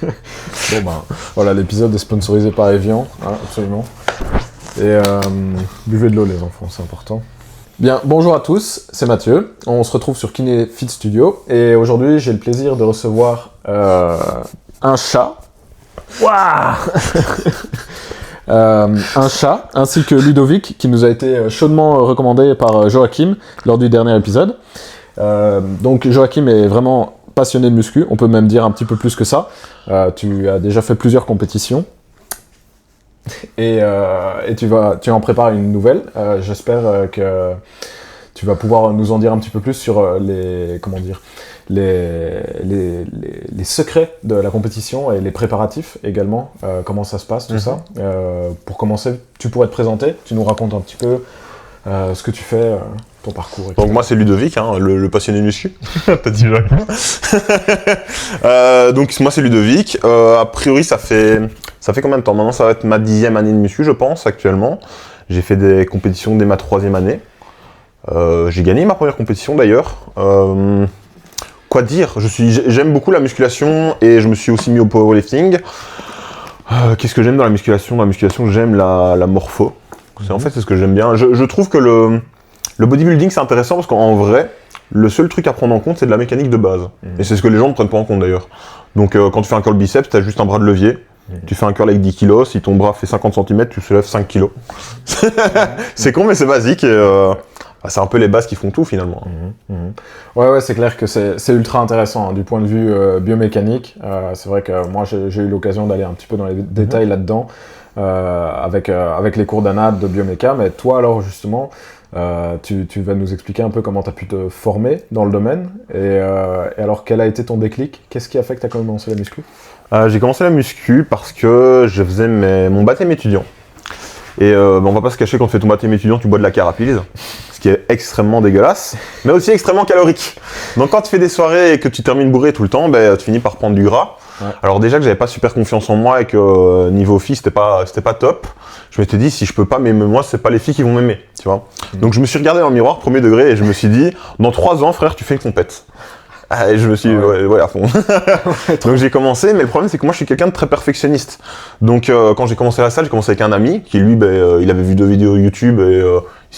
Bon ben, voilà, l'épisode est sponsorisé par Evian, hein, absolument. Et buvez de l'eau les enfants, c'est important. Bien, bonjour à tous, c'est Mathieu. On se retrouve sur Kinefit Studio et aujourd'hui j'ai le plaisir de recevoir un chat. Waouh. Un chat, ainsi que Ludovic, qui nous a été chaudement recommandé par Joachim lors du dernier épisode. Donc Joachim est vraiment passionné de muscu, on peut même dire un petit peu plus que ça. Tu as déjà fait plusieurs compétitions et tu en prépares une nouvelle. J'espère que tu vas pouvoir nous en dire un petit peu plus sur les secrets de la compétition et les préparatifs également, comment ça se passe, tout ça. Pour commencer, tu pourrais te présenter, tu nous racontes un petit peu ce que tu fais, ton parcours. Etc. Donc moi c'est Ludovic, hein, le passionné de muscu. T'as dit Joachim. Donc moi c'est Ludovic. A priori ça fait combien de temps? Maintenant ça va être ma 10e année de muscu, je pense, actuellement. J'ai fait des compétitions dès ma 3e année. J'ai gagné ma première compétition d'ailleurs. Quoi dire, j'aime beaucoup la musculation et je me suis aussi mis au powerlifting. Qu'est-ce que j'aime dans la musculation? Dans la musculation, j'aime la morpho. En fait, c'est ce que j'aime bien. Je trouve que le bodybuilding, c'est intéressant parce qu'en vrai, le seul truc à prendre en compte, c'est de la mécanique de base. Et c'est ce que les gens ne prennent pas en compte d'ailleurs. Donc, quand tu fais un curl biceps, tu as juste un bras de levier. Tu fais un curl avec 10 kg, si ton bras fait 50 cm, tu soulèves 5 kg. C'est con, mais c'est basique. Et, c'est un peu les bases qui font tout finalement. Ouais, c'est clair que c'est ultra intéressant hein, du point de vue biomécanique. C'est vrai que moi j'ai eu l'occasion d'aller un petit peu dans les détails là-dedans avec les cours d'ANAD de bioméca. Mais toi alors justement, tu vas nous expliquer un peu comment tu as pu te former dans le domaine. Et alors quel a été ton déclic? Qu'est-ce qui a fait que tu as commencé la muscu? J'ai commencé la muscu parce que je faisais mon baptême étudiant. Et on va pas se cacher, quand tu fais ton baptême étudiant, tu bois de la carapylise, ce qui est extrêmement dégueulasse, mais aussi extrêmement calorique. Donc quand tu fais des soirées et que tu termines bourré tout le temps, tu finis par prendre du gras. Ouais. Alors déjà que j'avais pas super confiance en moi et que niveau filles c'était pas top, je m'étais dit si je peux pas m'aimer moi, c'est pas les filles qui vont m'aimer, tu vois. Donc je me suis regardé dans le miroir, premier degré, et je me suis dit dans 3 ans frère, tu fais une compète. Et je me suis ouais à fond. Donc j'ai commencé, mais le problème c'est que moi je suis quelqu'un de très perfectionniste. Donc quand j'ai commencé la salle, j'ai commencé avec un ami qui lui, il avait vu 2 vidéos YouTube et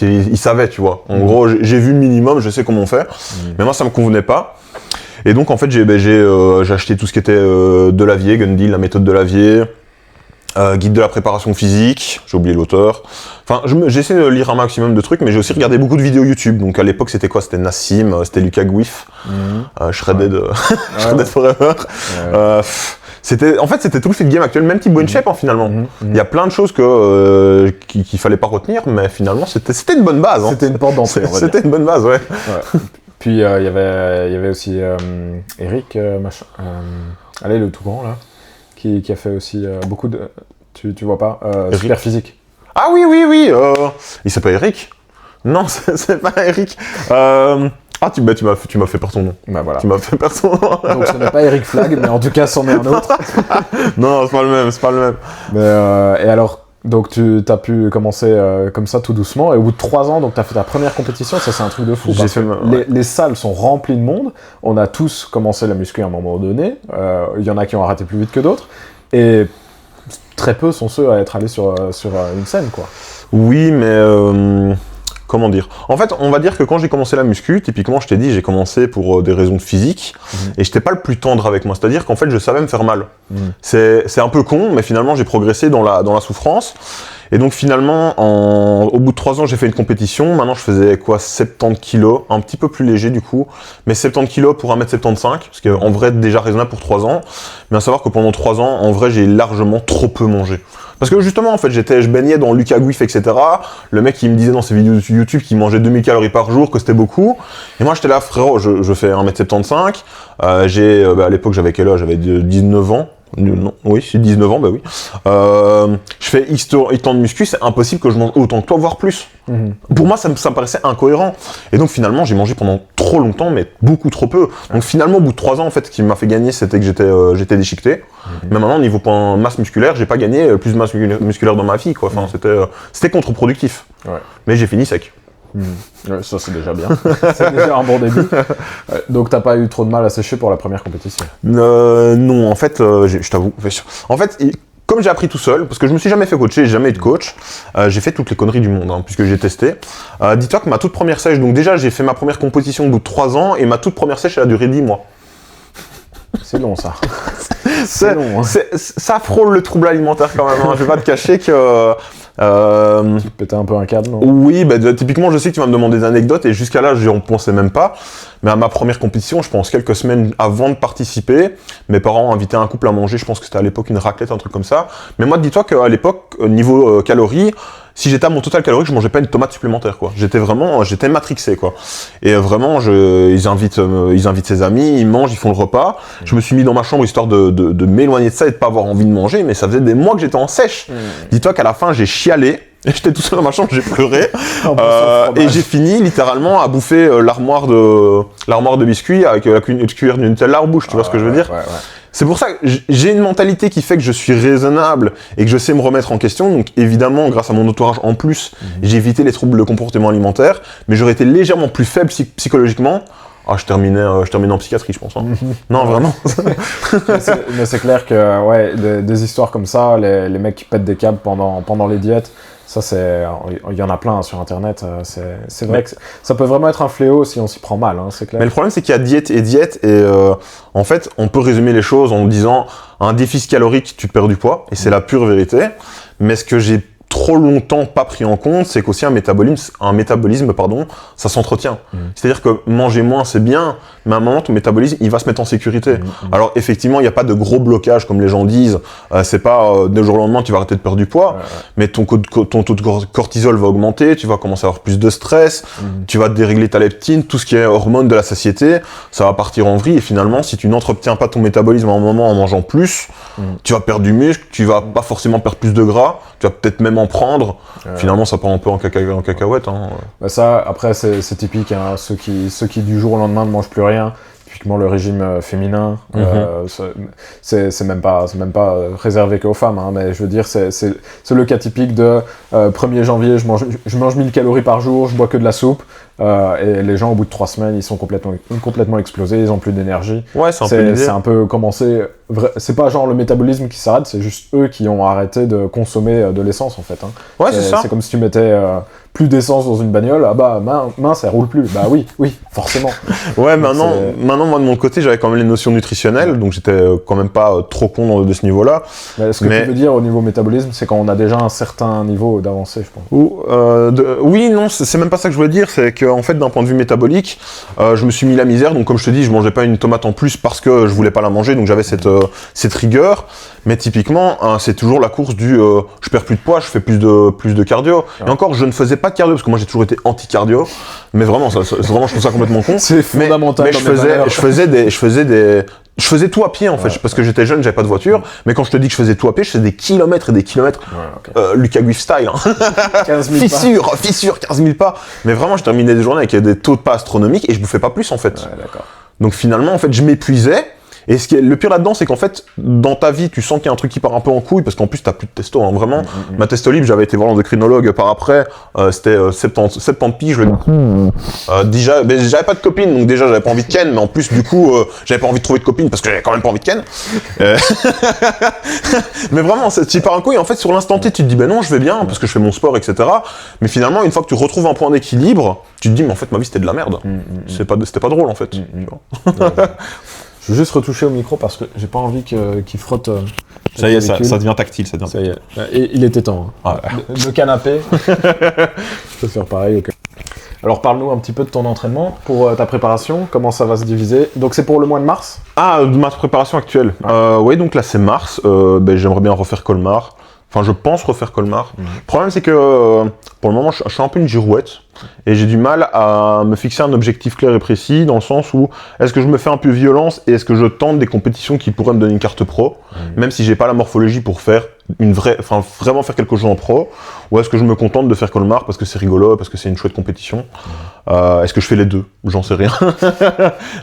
il savait, tu vois. En gros, j'ai vu le minimum, je sais comment on fait. Mais moi ça me convenait pas. Et donc en fait j'ai acheté tout ce qui était de Lavier, Gundy, la méthode de Lavier, guide de la préparation physique, j'ai oublié l'auteur. Enfin, j'essaie de lire un maximum de trucs, mais j'ai aussi regardé beaucoup de vidéos YouTube. Donc à l'époque, c'était quoi? C'était Nassim, c'était Lucas Gouif, Shredded, Shredded Forever. En fait, c'était tout le fit game actuel, même type Bone Shape, hein, finalement. Il y a plein de choses qu'il fallait pas retenir, mais finalement, c'était une bonne base. Hein. C'était une porte d'entrée, C'était une bonne base, ouais. Puis il y avait aussi Eric, allez, le tout grand, là, qui a fait aussi beaucoup de... Tu vois pas Super Physique. Ah oui, il s'appelle Eric? Non, c'est pas Eric. Tu m'as fait perdre son nom. Bah voilà. Tu m'as fait perdre son nom. Donc ce n'est pas Eric Flag, mais en tout cas c'en est un autre. Non, c'est pas le même. Mais, et alors, donc tu as pu commencer comme ça tout doucement, et au bout de 3 ans, donc tu as fait ta première compétition, ça c'est un truc de fou. Les salles sont remplies de monde, on a tous commencé la muscu à un moment donné, il y en a qui ont arrêté plus vite que d'autres, et très peu sont ceux à être allés sur une scène, quoi. Oui, mais comment dire? En fait, on va dire que quand j'ai commencé la muscu, typiquement, je t'ai dit, j'ai commencé pour des raisons de physique, et j'étais pas le plus tendre avec moi. C'est-à-dire qu'en fait, je savais me faire mal. C'est un peu con, mais finalement, j'ai progressé dans la souffrance. Et donc finalement, au bout de 3 ans, j'ai fait une compétition. Maintenant, je faisais 70 kilos, un petit peu plus léger du coup, mais 70 kilos pour 1m75, parce qu'en vrai, déjà raisonnable pour 3 ans. Mais à savoir que pendant 3 ans, en vrai, j'ai largement trop peu mangé. Parce que justement, en fait, je baignais dans Lucas Gouif, etc. Le mec, il me disait dans ses vidéos YouTube qu'il mangeait 2000 calories par jour, que c'était beaucoup. Et moi, j'étais là, frérot, je fais 1m75. À l'époque, j'avais quel âge? J'avais 19 ans. Non, oui, c'est 19 ans, bah oui. Je fais X temps de muscu, c'est impossible que je mange autant que toi, voire plus. Pour moi, ça me paraissait incohérent. Et donc finalement, j'ai mangé pendant trop longtemps, mais beaucoup trop peu. Donc finalement, au bout de 3 ans, en fait, ce qui m'a fait gagner, c'était que j'étais déchiqueté. Mais maintenant, au niveau masse musculaire, j'ai pas gagné plus de masse musculaire dans ma vie, quoi. Enfin, c'était contre-productif. Mais j'ai fini sec. Ouais, ça, c'est déjà bien. C'est déjà un bon début. Donc, t'as pas eu trop de mal à sécher pour la première compétition? Non, en fait, je t'avoue. En fait, comme j'ai appris tout seul, parce que je me suis jamais fait coacher, j'ai jamais eu de coach, j'ai fait toutes les conneries du monde, puisque j'ai testé. Dis-toi que ma toute première sèche, donc déjà j'ai fait ma première compétition au bout de 3 ans, et ma toute première sèche, elle a duré 10 mois. C'est long, ça. C'est long, hein. Ça frôle le trouble alimentaire quand même, je vais pas te cacher que... Tu pétais un peu un câble, non? Oui, typiquement, je sais que tu vas me demander des anecdotes et jusqu'à là, je n'y pensais même pas. Mais à ma première compétition, je pense quelques semaines avant de participer, mes parents ont invité un couple à manger, je pense que c'était à l'époque une raclette, un truc comme ça. Mais moi, dis-toi qu'à l'époque, niveau calories, si j'étais à mon total calorique, je mangeais pas une tomate supplémentaire, quoi. J'étais matrixé, quoi. Et vraiment, ils invitent ses amis, ils mangent, ils font le repas. Je me suis mis dans ma chambre histoire de m'éloigner de ça et de pas avoir envie de manger, mais ça faisait des mois que j'étais en sèche. Dis-toi qu'à la fin, j'ai chialé. J'étais tout seul dans ma chambre, j'ai pleuré. Et j'ai fini littéralement à bouffer l'armoire de biscuits avec la cuillère de Nutella en bouche, tu vois ce que je veux dire? Ouais. C'est pour ça que j'ai une mentalité qui fait que je suis raisonnable et que je sais me remettre en question. Donc évidemment, grâce à mon entourage en plus, j'ai évité les troubles de comportement alimentaire, mais j'aurais été légèrement plus faible psychologiquement. Je terminais en psychiatrie, je pense. Non, vraiment. Mais c'est clair que ouais, des histoires comme ça, les mecs qui pètent des câbles pendant les diètes, ça il y en a plein sur internet. C'est vrai que ça peut vraiment être un fléau si on s'y prend mal, c'est clair. Mais le problème c'est qu'il y a diète et en fait on peut résumer les choses en disant un déficit calorique tu perds du poids et c'est la pure vérité. Mais ce que j'ai trop longtemps pas pris en compte, c'est qu'aussi un métabolisme, ça s'entretient. C'est-à-dire que manger moins c'est bien, mais à un moment ton métabolisme il va se mettre en sécurité. Alors effectivement il n'y a pas de gros blocage comme les gens disent, c'est pas du jour au lendemain tu vas arrêter de perdre du poids, mais ton taux de cortisol va augmenter, tu vas commencer à avoir plus de stress, tu vas dérégler ta leptine, tout ce qui est hormone de la satiété, ça va partir en vrille et finalement si tu n'entretiens pas ton métabolisme à un moment en mangeant plus, tu vas perdre du muscle, tu vas pas forcément perdre plus de gras, tu vas peut-être même en prendre. Finalement, ça part un peu en cacahuète. Bah ça, après, c'est typique. Ceux qui du jour au lendemain ne mangent plus rien. Typiquement, le régime féminin, c'est même pas réservé qu'aux femmes. Mais je veux dire, c'est le cas typique de 1er janvier, je mange 1000 calories par jour, je bois que de la soupe. Et les gens, au bout de 3 semaines, ils sont complètement explosés, ils ont plus d'énergie. Ouais, c'est un peu commencé. C'est pas genre le métabolisme qui s'arrête, c'est juste eux qui ont arrêté de consommer de l'essence en fait. Ouais, c'est ça. C'est comme si tu mettais plus d'essence dans une bagnole, mince, elle roule plus. Bah oui, forcément. Ouais, maintenant, moi de mon côté, j'avais quand même les notions nutritionnelles, donc j'étais quand même pas trop con de ce niveau-là. Mais ce que tu veux dire au niveau métabolisme, c'est quand on a déjà un certain niveau d'avancée, je pense. Oui, non, c'est même pas ça que je voulais dire, c'est qu'en fait, d'un point de vue métabolique, je me suis mis la misère, donc comme je te dis, je mangeais pas une tomate en plus parce que je voulais pas la manger, donc j'avais cette rigueur. Mais typiquement, c'est toujours la course du je perds plus de poids, je fais plus de cardio. Et encore, je ne faisais pas de cardio parce que moi j'ai toujours été anti-cardio. Mais vraiment, vraiment, je trouve ça complètement con. C'est fondamental. Mais je faisais tout à pied en fait, parce que j'étais jeune, j'avais pas de voiture. Mais quand je te dis que je faisais tout à pied, je faisais des kilomètres et des kilomètres. Lucas Guif style. 15 000 fissure, 15 000 pas. Mais vraiment, je terminais des journées avec des taux de pas astronomiques et je bouffais pas plus en fait. Ouais, d'accord. Donc finalement, en fait, je m'épuisais. Et ce qui est le pire là-dedans, c'est qu'en fait, dans ta vie, tu sens qu'il y a un truc qui part un peu en couille, parce qu'en plus, t'as plus de testo, vraiment. Ma testo libre, j'avais été voir l'endocrinologue par après, c'était 70 piges, déjà, j'avais pas de copine, donc déjà, j'avais pas envie de ken, mais en plus, du coup, j'avais pas envie de trouver de copine, parce que j'avais quand même pas envie de ken. Mais vraiment, tu pars un coup, et en fait, sur l'instant T, tu te dis, non, je vais bien, parce que je fais mon sport, etc. Mais finalement, une fois que tu retrouves un point d'équilibre, tu te dis, mais en fait, ma vie, c'était de la merde. C'était pas drôle, en fait. Je vais juste retoucher au micro parce que j'ai pas envie qu'il frotte. Ça y est, ça devient tactile, ça devient. Ça y est. Et il était temps. Le canapé. Je peux faire pareil. Okay. Alors parle-nous un petit peu de ton entraînement pour ta préparation. Comment ça va se diviser? Donc c'est pour le mois de mars? De ma préparation actuelle. Oui, donc là c'est mars. J'aimerais bien refaire Colmar. Enfin, je pense refaire Colmar. Le problème, c'est que pour le moment, je suis un peu une girouette et j'ai du mal à me fixer un objectif clair et précis dans le sens où est-ce que je me fais un peu violence et est-ce que je tente des compétitions qui pourraient me donner une carte pro, même si j'ai pas la morphologie pour faire vraiment faire quelque chose en pro, ou est-ce que je me contente de faire Colmar parce que c'est rigolo, parce que c'est une chouette compétition. Est-ce que je fais les deux? J'en sais rien.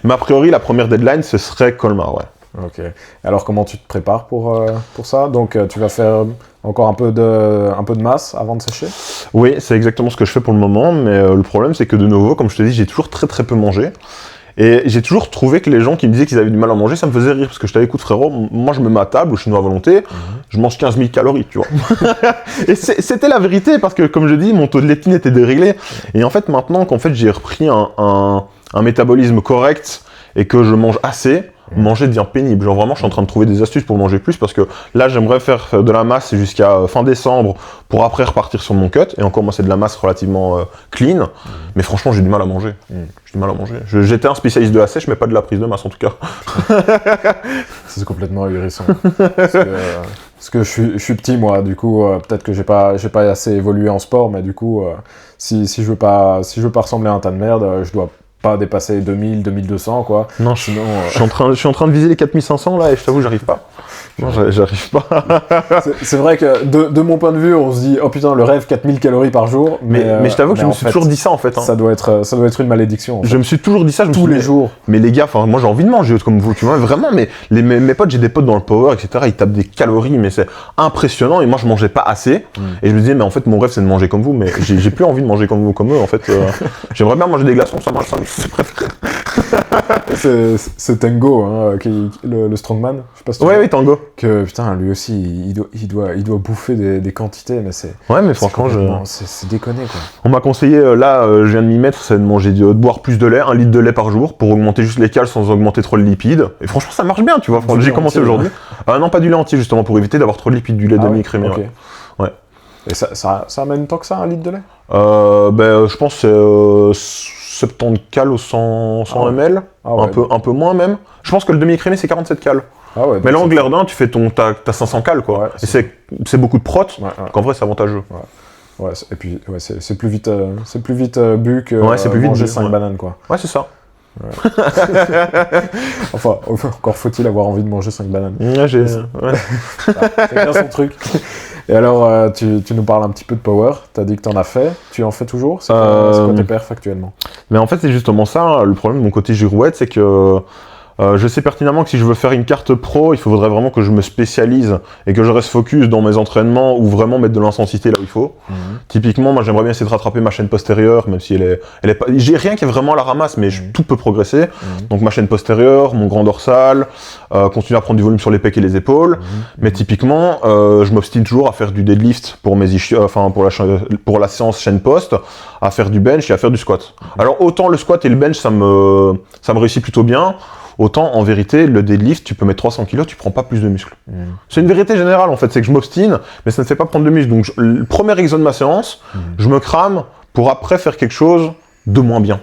Mais a priori, la première deadline, ce serait Colmar, ouais. Ok. Alors comment tu te prépares pour ça? Donc tu vas faire encore un peu de masse avant de sécher? Oui, c'est exactement ce que je fais pour le moment, mais le problème c'est que de nouveau, comme je te dis, j'ai toujours très très peu mangé. Et j'ai toujours trouvé que les gens qui me disaient qu'ils avaient du mal à manger, ça me faisait rire, parce que je t'avais écoute frérot, moi je me mets à table, au chinois à volonté, je mange 15 000 calories, tu vois. Et c'était la vérité, parce que comme je dis, mon taux de leptine était déréglé. Et en fait, maintenant qu'en fait j'ai repris un métabolisme correct et que je mange assez, manger devient pénible. Genre vraiment, je suis en train de trouver des astuces pour manger plus, parce que là, j'aimerais faire de la masse jusqu'à fin décembre pour après repartir sur mon cut. Et encore, moi, c'est de la masse relativement clean. Mais franchement, j'ai du mal à manger. J'ai du mal à manger. J'étais un spécialiste de la sèche, mais pas de la prise de masse en tout cas. C'est complètement ahurissant. Parce que je suis petit, moi. Du coup, peut-être que j'ai pas assez évolué en sport, mais du coup, si je veux pas ressembler à un tas de merde, je dois pas dépasser 2000, 2200 quoi. Non, sinon, je suis en train de viser les 4500 là et je t'avoue j'arrive pas. Non, j'arrive pas. C'est vrai que de mon point de vue, on se dit oh putain le rêve 4000 calories par jour. Mais je t'avoue que je me suis toujours dit ça en fait. Hein. Ça doit être une malédiction. En fait. Je me suis toujours dit ça. Tous les jours. Mais les gars, moi j'ai envie de manger comme vous, tu vois vraiment. Mais mes potes, j'ai des potes dans le power, etc. Ils tapent des calories, mais c'est impressionnant. Et moi je mangeais pas assez. Et je me disais mais en fait mon rêve c'est de manger comme vous, mais j'ai plus envie de manger comme eux en fait. J'aimerais bien manger des glaçons, ça marche. C'est Tango, hein, le strongman. Je sais pas si tu oui, Tango. Que putain, lui aussi, il doit bouffer des quantités, mais c'est. Ouais, mais franchement, c'est déconné quoi. On m'a conseillé, je viens de m'y mettre, c'est de boire plus de lait, 1 litre de lait par jour, pour augmenter juste les cales sans augmenter trop le lipide. Et franchement, ça marche bien, tu vois. J'ai commencé aujourd'hui. Non, pas du lait entier, justement, pour éviter d'avoir trop de lipides, du lait demi-écrémé. Okay. Ouais. Et ça amène tant que ça, 1 litre de lait? Je pense que c'est 70 cales au 100 ml, un peu moins même. Je pense que le demi-écrémé, c'est 47 cales. Ah ouais, mais là, en glaire tu fais t'as 500 cales, quoi. Ouais, et c'est beaucoup de prot, qu'en vrai, c'est avantageux. Ouais, et puis c'est plus vite bu que manger 5 bananes, quoi. Ouais, c'est ça. Ouais. Enfin, encore faut-il avoir envie de manger 5 bananes. Ouais, c'est bien son truc. Et alors, tu nous parles un petit peu de power. T'as dit que t'en as fait. Tu en fais toujours? C'est quoi tes perfs actuellement? Mais en fait, c'est justement ça. Le problème de mon côté girouette, c'est que je sais pertinemment que si je veux faire une carte pro, il faudrait vraiment que je me spécialise et que je reste focus dans mes entraînements ou vraiment mettre de l'intensité là où il faut. Typiquement, moi j'aimerais bien essayer de rattraper ma chaîne postérieure, même si elle est pas... J'ai rien qui est vraiment à la ramasse, mais tout peut progresser. Donc ma chaîne postérieure, mon grand dorsal, continuer à prendre du volume sur les pecs et les épaules. Mais typiquement, je m'obstine toujours à faire du deadlift pour pour la séance chaîne post, à faire du bench et à faire du squat. Alors autant le squat et le bench, ça me réussit plutôt bien. Autant, en vérité, le deadlift, tu peux mettre 300 kg, tu prends pas plus de muscles. C'est une vérité générale, en fait, c'est que je m'obstine, mais ça ne fait pas prendre de muscles. Donc, le premier exo de ma séance, je me crame pour après faire quelque chose de moins bien.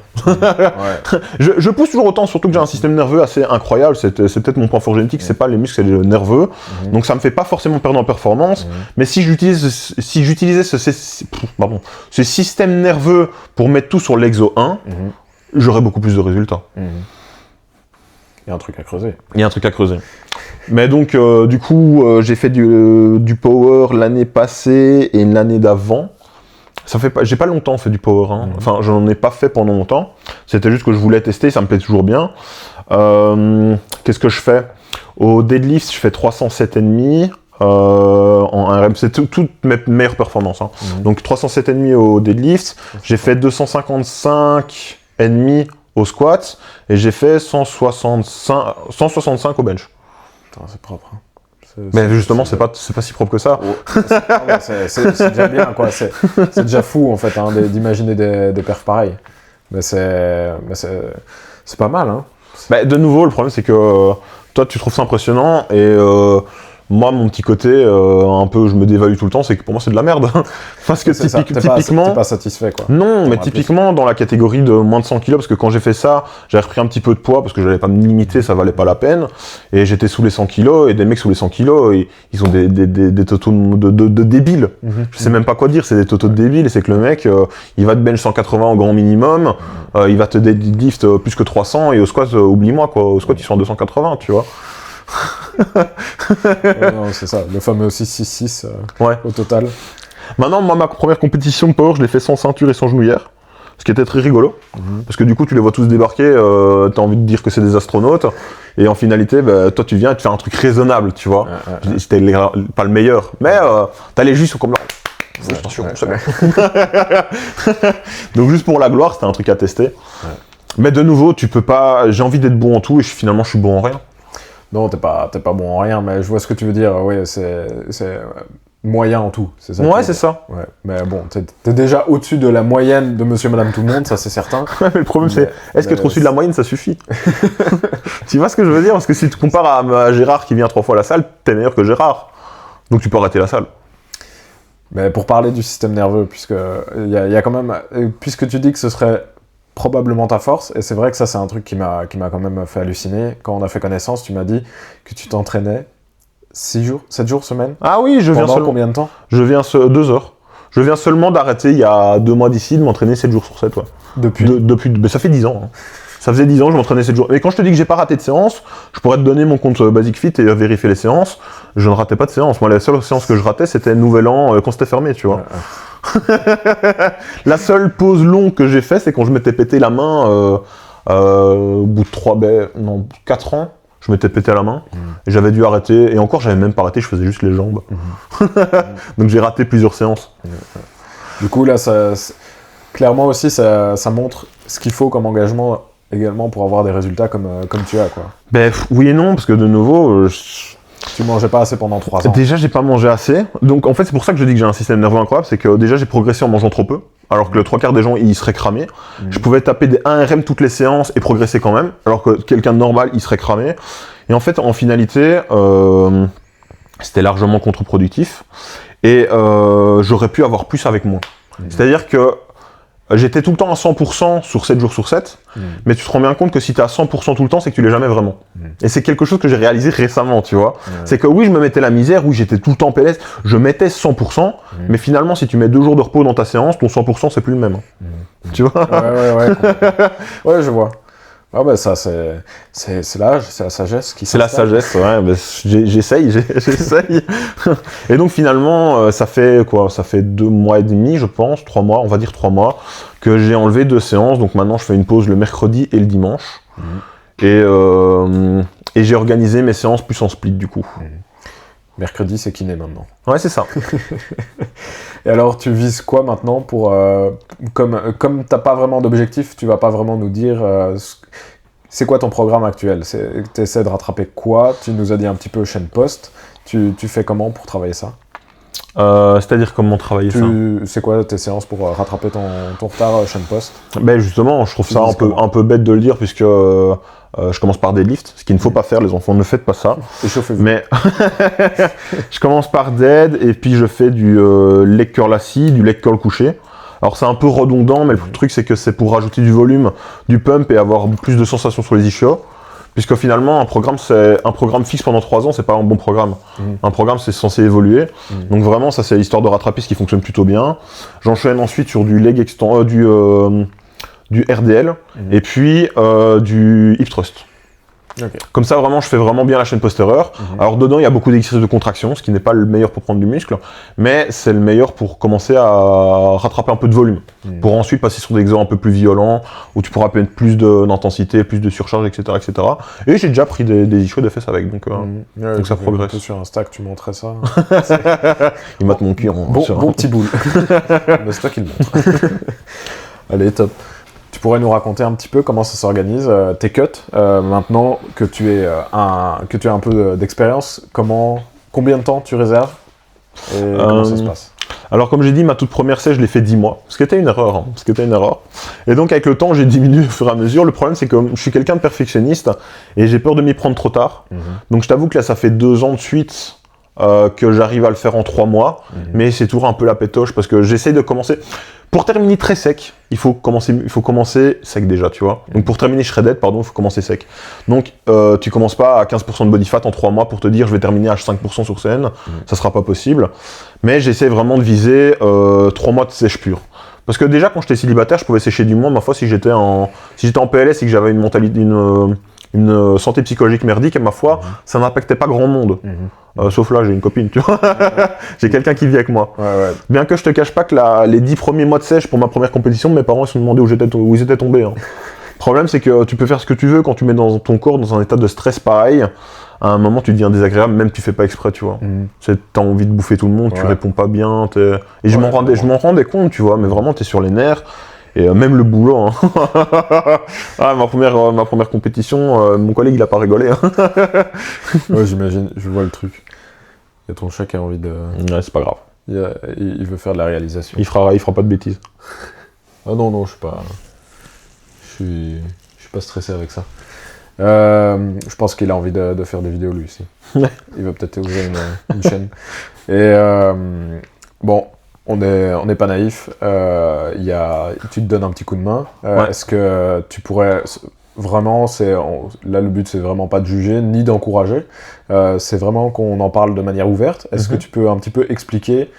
Je pousse toujours autant, surtout que j'ai un système nerveux assez incroyable. C'est peut-être mon point fort génétique, c'est pas les muscles, c'est le nerveux. Donc, ça me fait pas forcément perdre en performance. Mais si j'utilisais ce système nerveux pour mettre tout sur l'exo 1, j'aurais beaucoup plus de résultats. Il y a un truc à creuser. Il y a un truc à creuser. Mais donc, du coup, j'ai fait du power l'année passée et l'année d'avant. J'ai pas longtemps fait du power. Hein. Enfin, j'en ai pas fait pendant longtemps. C'était juste que je voulais tester, ça me plaît toujours bien. Qu'est-ce que je fais? Au deadlift, je fais 307,5. En RM, c'est toutes mes meilleures performances. Hein. Donc 307,5 au deadlift. J'ai fait 255,5 au squat, et j'ai fait 165 au bench. Putain, c'est propre. Hein. Mais justement, c'est pas si propre que ça. C'est déjà bien, quoi. C'est déjà fou, en fait, hein, d'imaginer des perfs pareils. Mais c'est pas mal, hein. De nouveau, le problème, c'est que toi, tu trouves ça impressionnant, et moi, mon petit côté, un peu, je me dévalue tout le temps, c'est que pour moi, c'est de la merde. Parce que typiquement... T'es pas satisfait, quoi. Non, mais typiquement, dans la catégorie de moins de 100 kg, parce que quand j'ai fait ça, j'avais repris un petit peu de poids, parce que je n'allais pas me limiter, ça valait pas la peine. Et j'étais sous les 100 kg, et des mecs sous les 100 kg, ils ont des totaux de débiles. Je sais même pas quoi dire, c'est des totaux de débiles, et c'est que le mec, il va te bench 180 au grand minimum, il va te deadlift plus que 300, et au squat, oublie-moi, quoi. Au squat, ils sont à 280, tu vois. Non, c'est ça, le fameux 666 au total. Maintenant, moi, ma première compétition de power, je l'ai fait sans ceinture et sans genouillère, ce qui était très rigolo, parce que du coup, tu les vois tous débarquer, t'as envie de dire que c'est des astronautes, Et en finalité, toi, tu viens et tu fais un truc raisonnable, tu vois. C'était pas le meilleur, mais t'as les jus sont comme là. Attention, c'est bon. Donc juste pour la gloire, c'était un truc à tester. Mais de nouveau, tu peux pas. J'ai envie d'être bon en tout et finalement, je suis bon en rien. Non, t'es pas bon en rien, mais je vois ce que tu veux dire. Oui, c'est moyen en tout, c'est ça. Ouais, c'est ça. Ouais. Mais bon, t'es déjà au-dessus de la moyenne de Monsieur, Madame, tout le monde, ça c'est certain. Mais le problème, c'est est-ce qu'être au-dessus de la moyenne, ça suffit? Tu vois ce que je veux dire? Parce que si tu compares à Gérard qui vient 3 fois à la salle, t'es meilleur que Gérard. Donc tu peux arrêter la salle. Mais pour parler du système nerveux, puisque y a quand même, puisque tu dis que ce serait probablement ta force, et c'est vrai que ça c'est un truc qui m'a quand même fait halluciner. Quand on a fait connaissance, tu m'as dit que tu t'entraînais 7 jours semaine. Ah oui, je viens seulement. Combien de temps? Je viens 2 heures. Je viens seulement d'arrêter il y a 2 mois d'ici de m'entraîner 7 jours sur 7. Ouais. Depuis ça fait 10 ans. Hein. Ça faisait 10 ans que je m'entraînais 7 jours. Et quand je te dis que j'ai pas raté de séance, je pourrais te donner mon compte Basic Fit et vérifier les séances. Je ne ratais pas de séance. Moi, la seule séance que je ratais, c'était Nouvel An quand c'était fermé, tu vois. La seule pause longue que j'ai fait, c'est quand je m'étais pété la main au bout de 4 ans. Je m'étais pété la main et j'avais dû arrêter. Et encore, j'avais même pas arrêté, je faisais juste les jambes. Donc j'ai raté plusieurs séances. Du coup, là, clairement aussi, ça montre ce qu'il faut comme engagement également pour avoir des résultats comme tu as, quoi. Oui et non, parce que de nouveau... Tu mangeais pas assez pendant 3 ans. Déjà, j'ai pas mangé assez. Donc, en fait, c'est pour ça que je dis que j'ai un système nerveux incroyable. C'est que déjà, j'ai progressé en mangeant trop peu. Alors que le 3/4 des gens, ils seraient cramés. Je pouvais taper des 1 RM toutes les séances et progresser quand même. Alors que quelqu'un de normal, il serait cramé. Et en fait, en finalité, c'était largement contre-productif. Et j'aurais pu avoir plus avec moins. C'est-à-dire que j'étais tout le temps à 100% sur 7 jours sur 7, mais tu te rends bien compte que si tu es à 100% tout le temps, c'est que tu l'es jamais vraiment. Et c'est quelque chose que j'ai réalisé récemment, tu vois. C'est que oui, je me mettais la misère, oui, j'étais tout le temps en PLS, je mettais 100%, mais finalement, si tu mets 2 jours de repos dans ta séance, ton 100%, c'est plus le même. Tu vois? Ouais, je vois. Ah bah ça, c'est l'âge, c'est la sagesse qui c'est la sagesse, ouais, bah, j'essaye. Et donc finalement, ça fait 2 mois et demi, je pense, 3 mois, on va dire 3 mois, que j'ai enlevé 2 séances, donc maintenant je fais une pause le mercredi et le dimanche. Et j'ai organisé mes séances plus en split du coup. Mercredi, c'est kiné maintenant. Ouais, c'est ça. Et alors, tu vises quoi maintenant pour... comme t'as pas vraiment d'objectif, tu vas pas vraiment nous dire... c'est quoi ton programme actuel? Tu essaies de rattraper quoi? Tu nous as dit un petit peu chaîne post. Tu fais comment pour travailler ça? C'est-à-dire comment travailler ça? C'est quoi tes séances pour rattraper ton retard chaîne post? Ben justement, je trouve ça un peu bête de le dire puisque je commence par deadlift, ce qu'il ne faut pas faire, les enfants, ne faites pas ça. Échauffez-vous. Mais je commence par dead et puis je fais du leg curl assis, du leg curl couché. Alors c'est un peu redondant, mais le truc c'est que c'est pour rajouter du volume, du pump et avoir plus de sensations sur les ischios. Puisque finalement, un programme fixe pendant 3 ans, c'est pas un bon programme. Un programme, c'est censé évoluer. Donc vraiment, ça c'est l'histoire de rattraper ce qui fonctionne plutôt bien. J'enchaîne ensuite sur du leg du RDL et puis du hip thrust. Okay. Comme ça, vraiment, je fais vraiment bien la chaîne postérieure. Alors dedans, il y a beaucoup d'exercices de contraction, ce qui n'est pas le meilleur pour prendre du muscle, mais c'est le meilleur pour commencer à rattraper un peu de volume, pour ensuite passer sur des exos un peu plus violents, où tu pourras mettre plus d'intensité, plus de surcharge, etc., etc. Et j'ai déjà pris des ischios de fesses avec, donc ça progresse. Un peu sur Insta que tu montrais ça. Il mate mon cul. Bon petit boule. Mais c'est toi qui le montre. Allez, top. Tu pourrais nous raconter un petit peu comment ça s'organise, tes cuts, maintenant que tu as un peu d'expérience, combien de temps tu réserves et comment ça se passe? Alors comme j'ai dit, ma toute première sèche, je l'ai fait 10 mois, ce qui était une erreur. Et donc avec le temps, j'ai diminué au fur et à mesure. Le problème, c'est que je suis quelqu'un de perfectionniste et j'ai peur de m'y prendre trop tard. Donc je t'avoue que là, ça fait 2 ans de suite que j'arrive à le faire en 3 mois, mais c'est toujours un peu la pétoche parce que j'essaie de commencer... Pour terminer très sec, il faut commencer sec déjà, tu vois. Donc pour terminer shredded, il faut commencer sec. Donc tu commences pas à 15% de body fat en 3 mois pour te dire je vais terminer à 5% sur scène, ça sera pas possible. Mais j'essaie vraiment de viser 3 mois de sèche pure. Parce que déjà quand j'étais célibataire, je pouvais sécher du moins, ma foi, si j'étais en PLS et que j'avais une mentalité, une santé psychologique merdique, ma foi, ça n'impactait pas grand monde. Sauf là, j'ai une copine, tu vois. J'ai quelqu'un qui vit avec moi. Bien que je te cache pas que les 10 premiers mois de sèche pour ma première compétition, mes parents se sont demandé où ils étaient tombés. Hein. problème, c'est que tu peux faire ce que tu veux quand tu mets dans ton corps dans un état de stress pareil. À un moment, tu deviens désagréable, même tu fais pas exprès, tu vois. T'as envie de bouffer tout le monde, tu réponds pas bien. Et je m'en rendais compte, tu vois, mais vraiment, t'es sur les nerfs. Et même le boulot, hein. Ah, ma première compétition, mon collègue, il a pas rigolé. Hein. Ouais, j'imagine, je vois le truc. Il y a ton chat qui a envie de... Ouais, c'est pas grave. Il veut faire de la réalisation. Il fera pas de bêtises. Ah non, je suis pas... Je suis pas stressé avec ça. Je pense qu'il a envie de faire des vidéos lui aussi. Il va peut-être ouvrir une chaîne. Et bon, on n'est pas naïf. Tu te donnes un petit coup de main. Est-ce que tu pourrais vraiment, là le but c'est vraiment pas de juger ni d'encourager. C'est vraiment qu'on en parle de manière ouverte. Est-ce que tu peux un petit peu expliquer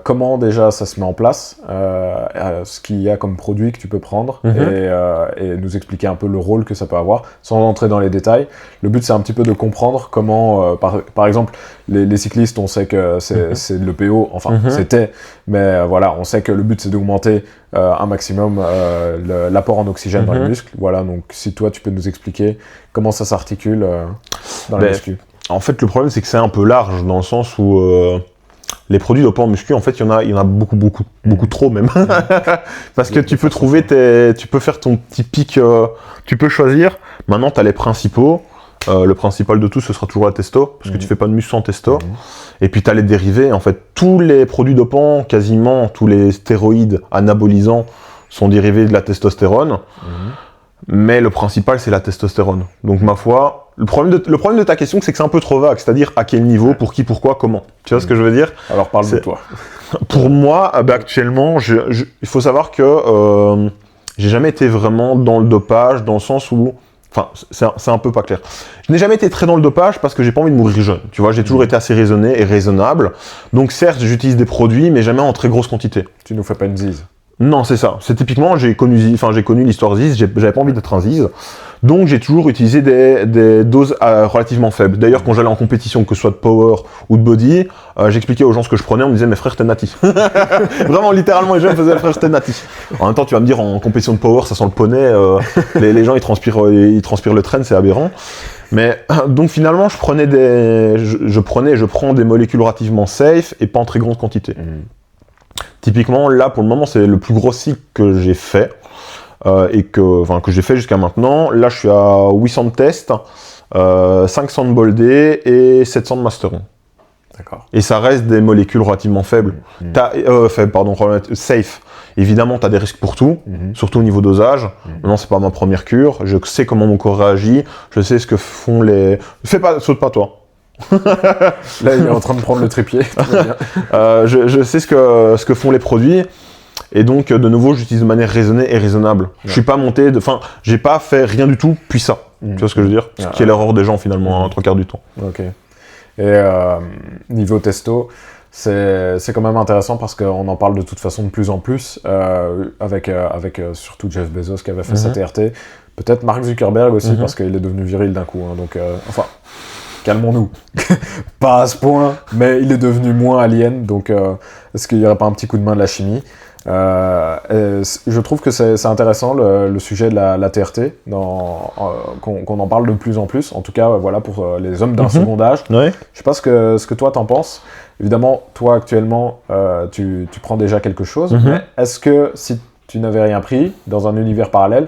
comment déjà ça se met en place, ce qu'il y a comme produit que tu peux prendre et nous expliquer un peu le rôle que ça peut avoir sans entrer dans les détails. Le but c'est un petit peu de comprendre comment, par exemple, les cyclistes, on sait que c'est de l'EPO, enfin c'était, mais voilà, on sait que le but c'est d'augmenter un maximum l'apport en oxygène dans les muscles. Voilà, donc si toi tu peux nous expliquer comment ça s'articule dans la muscu. En fait, le problème c'est que c'est un peu large dans le sens où les produits dopants en muscu, en fait, il y en a beaucoup trop même. Parce que tu peux tu peux faire ton petit pic, tu peux choisir. Maintenant, tu as les principaux. Le principal de tout, ce sera toujours la testo, parce que tu fais pas de muscu sans testo. Et puis tu as les dérivés. En fait, tous les produits dopants, quasiment tous les stéroïdes anabolisants sont dérivés de la testostérone. Mais le principal, c'est la testostérone. Donc, ma foi, le problème de ta question, c'est que c'est un peu trop vague. C'est-à-dire, à quel niveau, pour qui, pourquoi, comment. Tu vois ce que je veux dire? Alors, parle de toi. Pour moi, actuellement, il faut savoir que j'ai jamais été vraiment dans le dopage, dans le sens où... Enfin, c'est un peu pas clair. Je n'ai jamais été très dans le dopage parce que j'ai pas envie de mourir jeune. Tu vois, j'ai toujours été assez raisonné et raisonnable. Donc, certes, j'utilise des produits, mais jamais en très grosse quantité. Tu nous fais pas une zise? Non, c'est ça. C'est typiquement, j'ai connu l'histoire Ziz, j'avais pas envie d'être un Ziz. Donc j'ai toujours utilisé des doses relativement faibles. D'ailleurs, quand j'allais en compétition, que ce soit de power ou de body, j'expliquais aux gens ce que je prenais, on me disait, mais frère, t'es natif. Vraiment, littéralement, les gens me faisaient, frère, t'es natif. En même temps, tu vas me dire, en compétition de power, ça sent le poney, les gens, ils transpirent le train, c'est aberrant. Mais donc finalement, je prends des molécules relativement safe et pas en très grande quantité. Typiquement, là, pour le moment, c'est le plus gros cycle que j'ai fait, que j'ai fait jusqu'à maintenant. Là, je suis à 800 de test, 500 de Bol D et 700 de Masteron. D'accord. Et ça reste des molécules relativement faibles. Safe. Évidemment, tu as des risques pour tout, surtout au niveau dosage. Maintenant, c'est pas ma première cure. Je sais comment mon corps réagit. Je sais ce que font les... Saute pas, toi. Là, il est en train de prendre le trépied. Je sais ce que font les produits. Et donc, de nouveau, j'utilise de manière raisonnée et raisonnable. Je suis pas monté j'ai pas fait rien du tout, puis ça. Tu vois ce que je veux dire? Ce qui est l'erreur des gens, finalement, un 3/4 du temps. Ok. Et niveau testo, c'est quand même intéressant parce qu'on en parle de toute façon de plus en plus, avec surtout Jeff Bezos qui avait fait sa TRT. Peut-être Mark Zuckerberg aussi, parce qu'il est devenu viril d'un coup. Hein, donc, calmons-nous. Pas à ce point, mais il est devenu moins alien, donc est-ce qu'il n'y aurait pas un petit coup de main de la chimie? Je trouve que c'est intéressant le sujet de la TRT, qu'on en parle de plus en plus, en tout cas voilà, pour les hommes d'un second âge. Ouais. Je sais pas ce que toi t'en penses. Évidemment, toi actuellement, tu prends déjà quelque chose, mais est-ce que si tu n'avais rien pris dans un univers parallèle,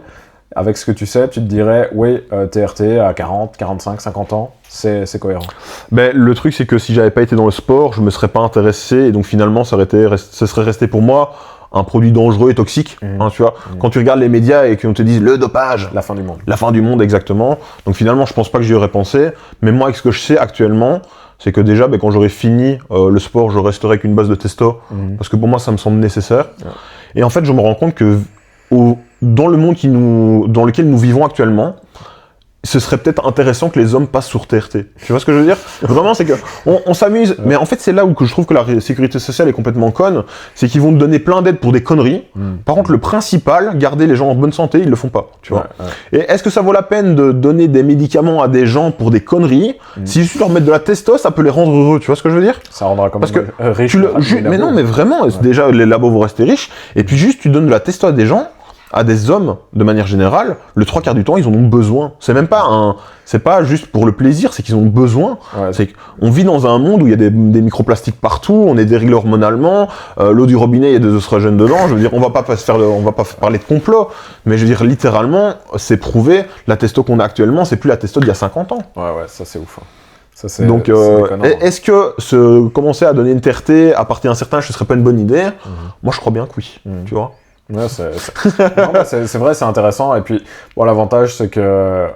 avec ce que tu sais, tu te dirais, oui, TRT à 40, 45, 50 ans, c'est cohérent. Ben, le truc, c'est que si j'avais pas été dans le sport, je me serais pas intéressé, et donc finalement, ce serait resté pour moi un produit dangereux et toxique, hein, tu vois. Quand tu regardes les médias et qu'on te dise le dopage, la fin du monde. La fin du monde, exactement. Donc finalement, je pense pas que j'y aurais pensé, mais moi, avec ce que je sais actuellement, c'est que déjà, quand j'aurai fini le sport, je resterai avec une base de testo, parce que pour moi, ça me semble nécessaire. Et en fait, je me rends compte que dans le monde dans lequel nous vivons actuellement, ce serait peut-être intéressant que les hommes passent sur TRT. Tu vois ce que je veux dire? Vraiment, c'est que on s'amuse, mais en fait, c'est là où je trouve que la sécurité sociale est complètement conne, c'est qu'ils vont te donner plein d'aides pour des conneries. Par contre, le principal, garder les gens en bonne santé, ils le font pas, tu vois. Et est-ce que ça vaut la peine de donner des médicaments à des gens pour des conneries? Si juste leur mettre de la testo, ça peut les rendre heureux, tu vois ce que je veux dire? Ça rendra quand même riche. Mais non, mais vraiment, déjà, les labos vont rester riches, et puis juste, tu donnes de la testo à des gens, à des hommes, de manière générale, le 3/4 du temps, ils en ont besoin. C'est pas juste pour le plaisir, c'est qu'ils ont besoin. Ouais. C'est qu'on vit dans un monde où il y a des microplastiques partout, on est déréglé hormonalement, l'eau du robinet, il y a des oestrogènes dedans. Je veux dire, on va pas parler de complot, mais je veux dire, littéralement, c'est prouvé, la testo qu'on a actuellement, c'est plus la testo d'il y a 50 ans. Ouais, ça c'est ouf. Hein. Ça, Donc, déconnant, hein. est-ce que commencer à donner une TRT à partir d'un certain âge, ce serait pas une bonne idée? Moi, je crois bien que oui, tu vois. Ouais, c'est vrai, c'est intéressant. Et puis, bon, l'avantage, c'est que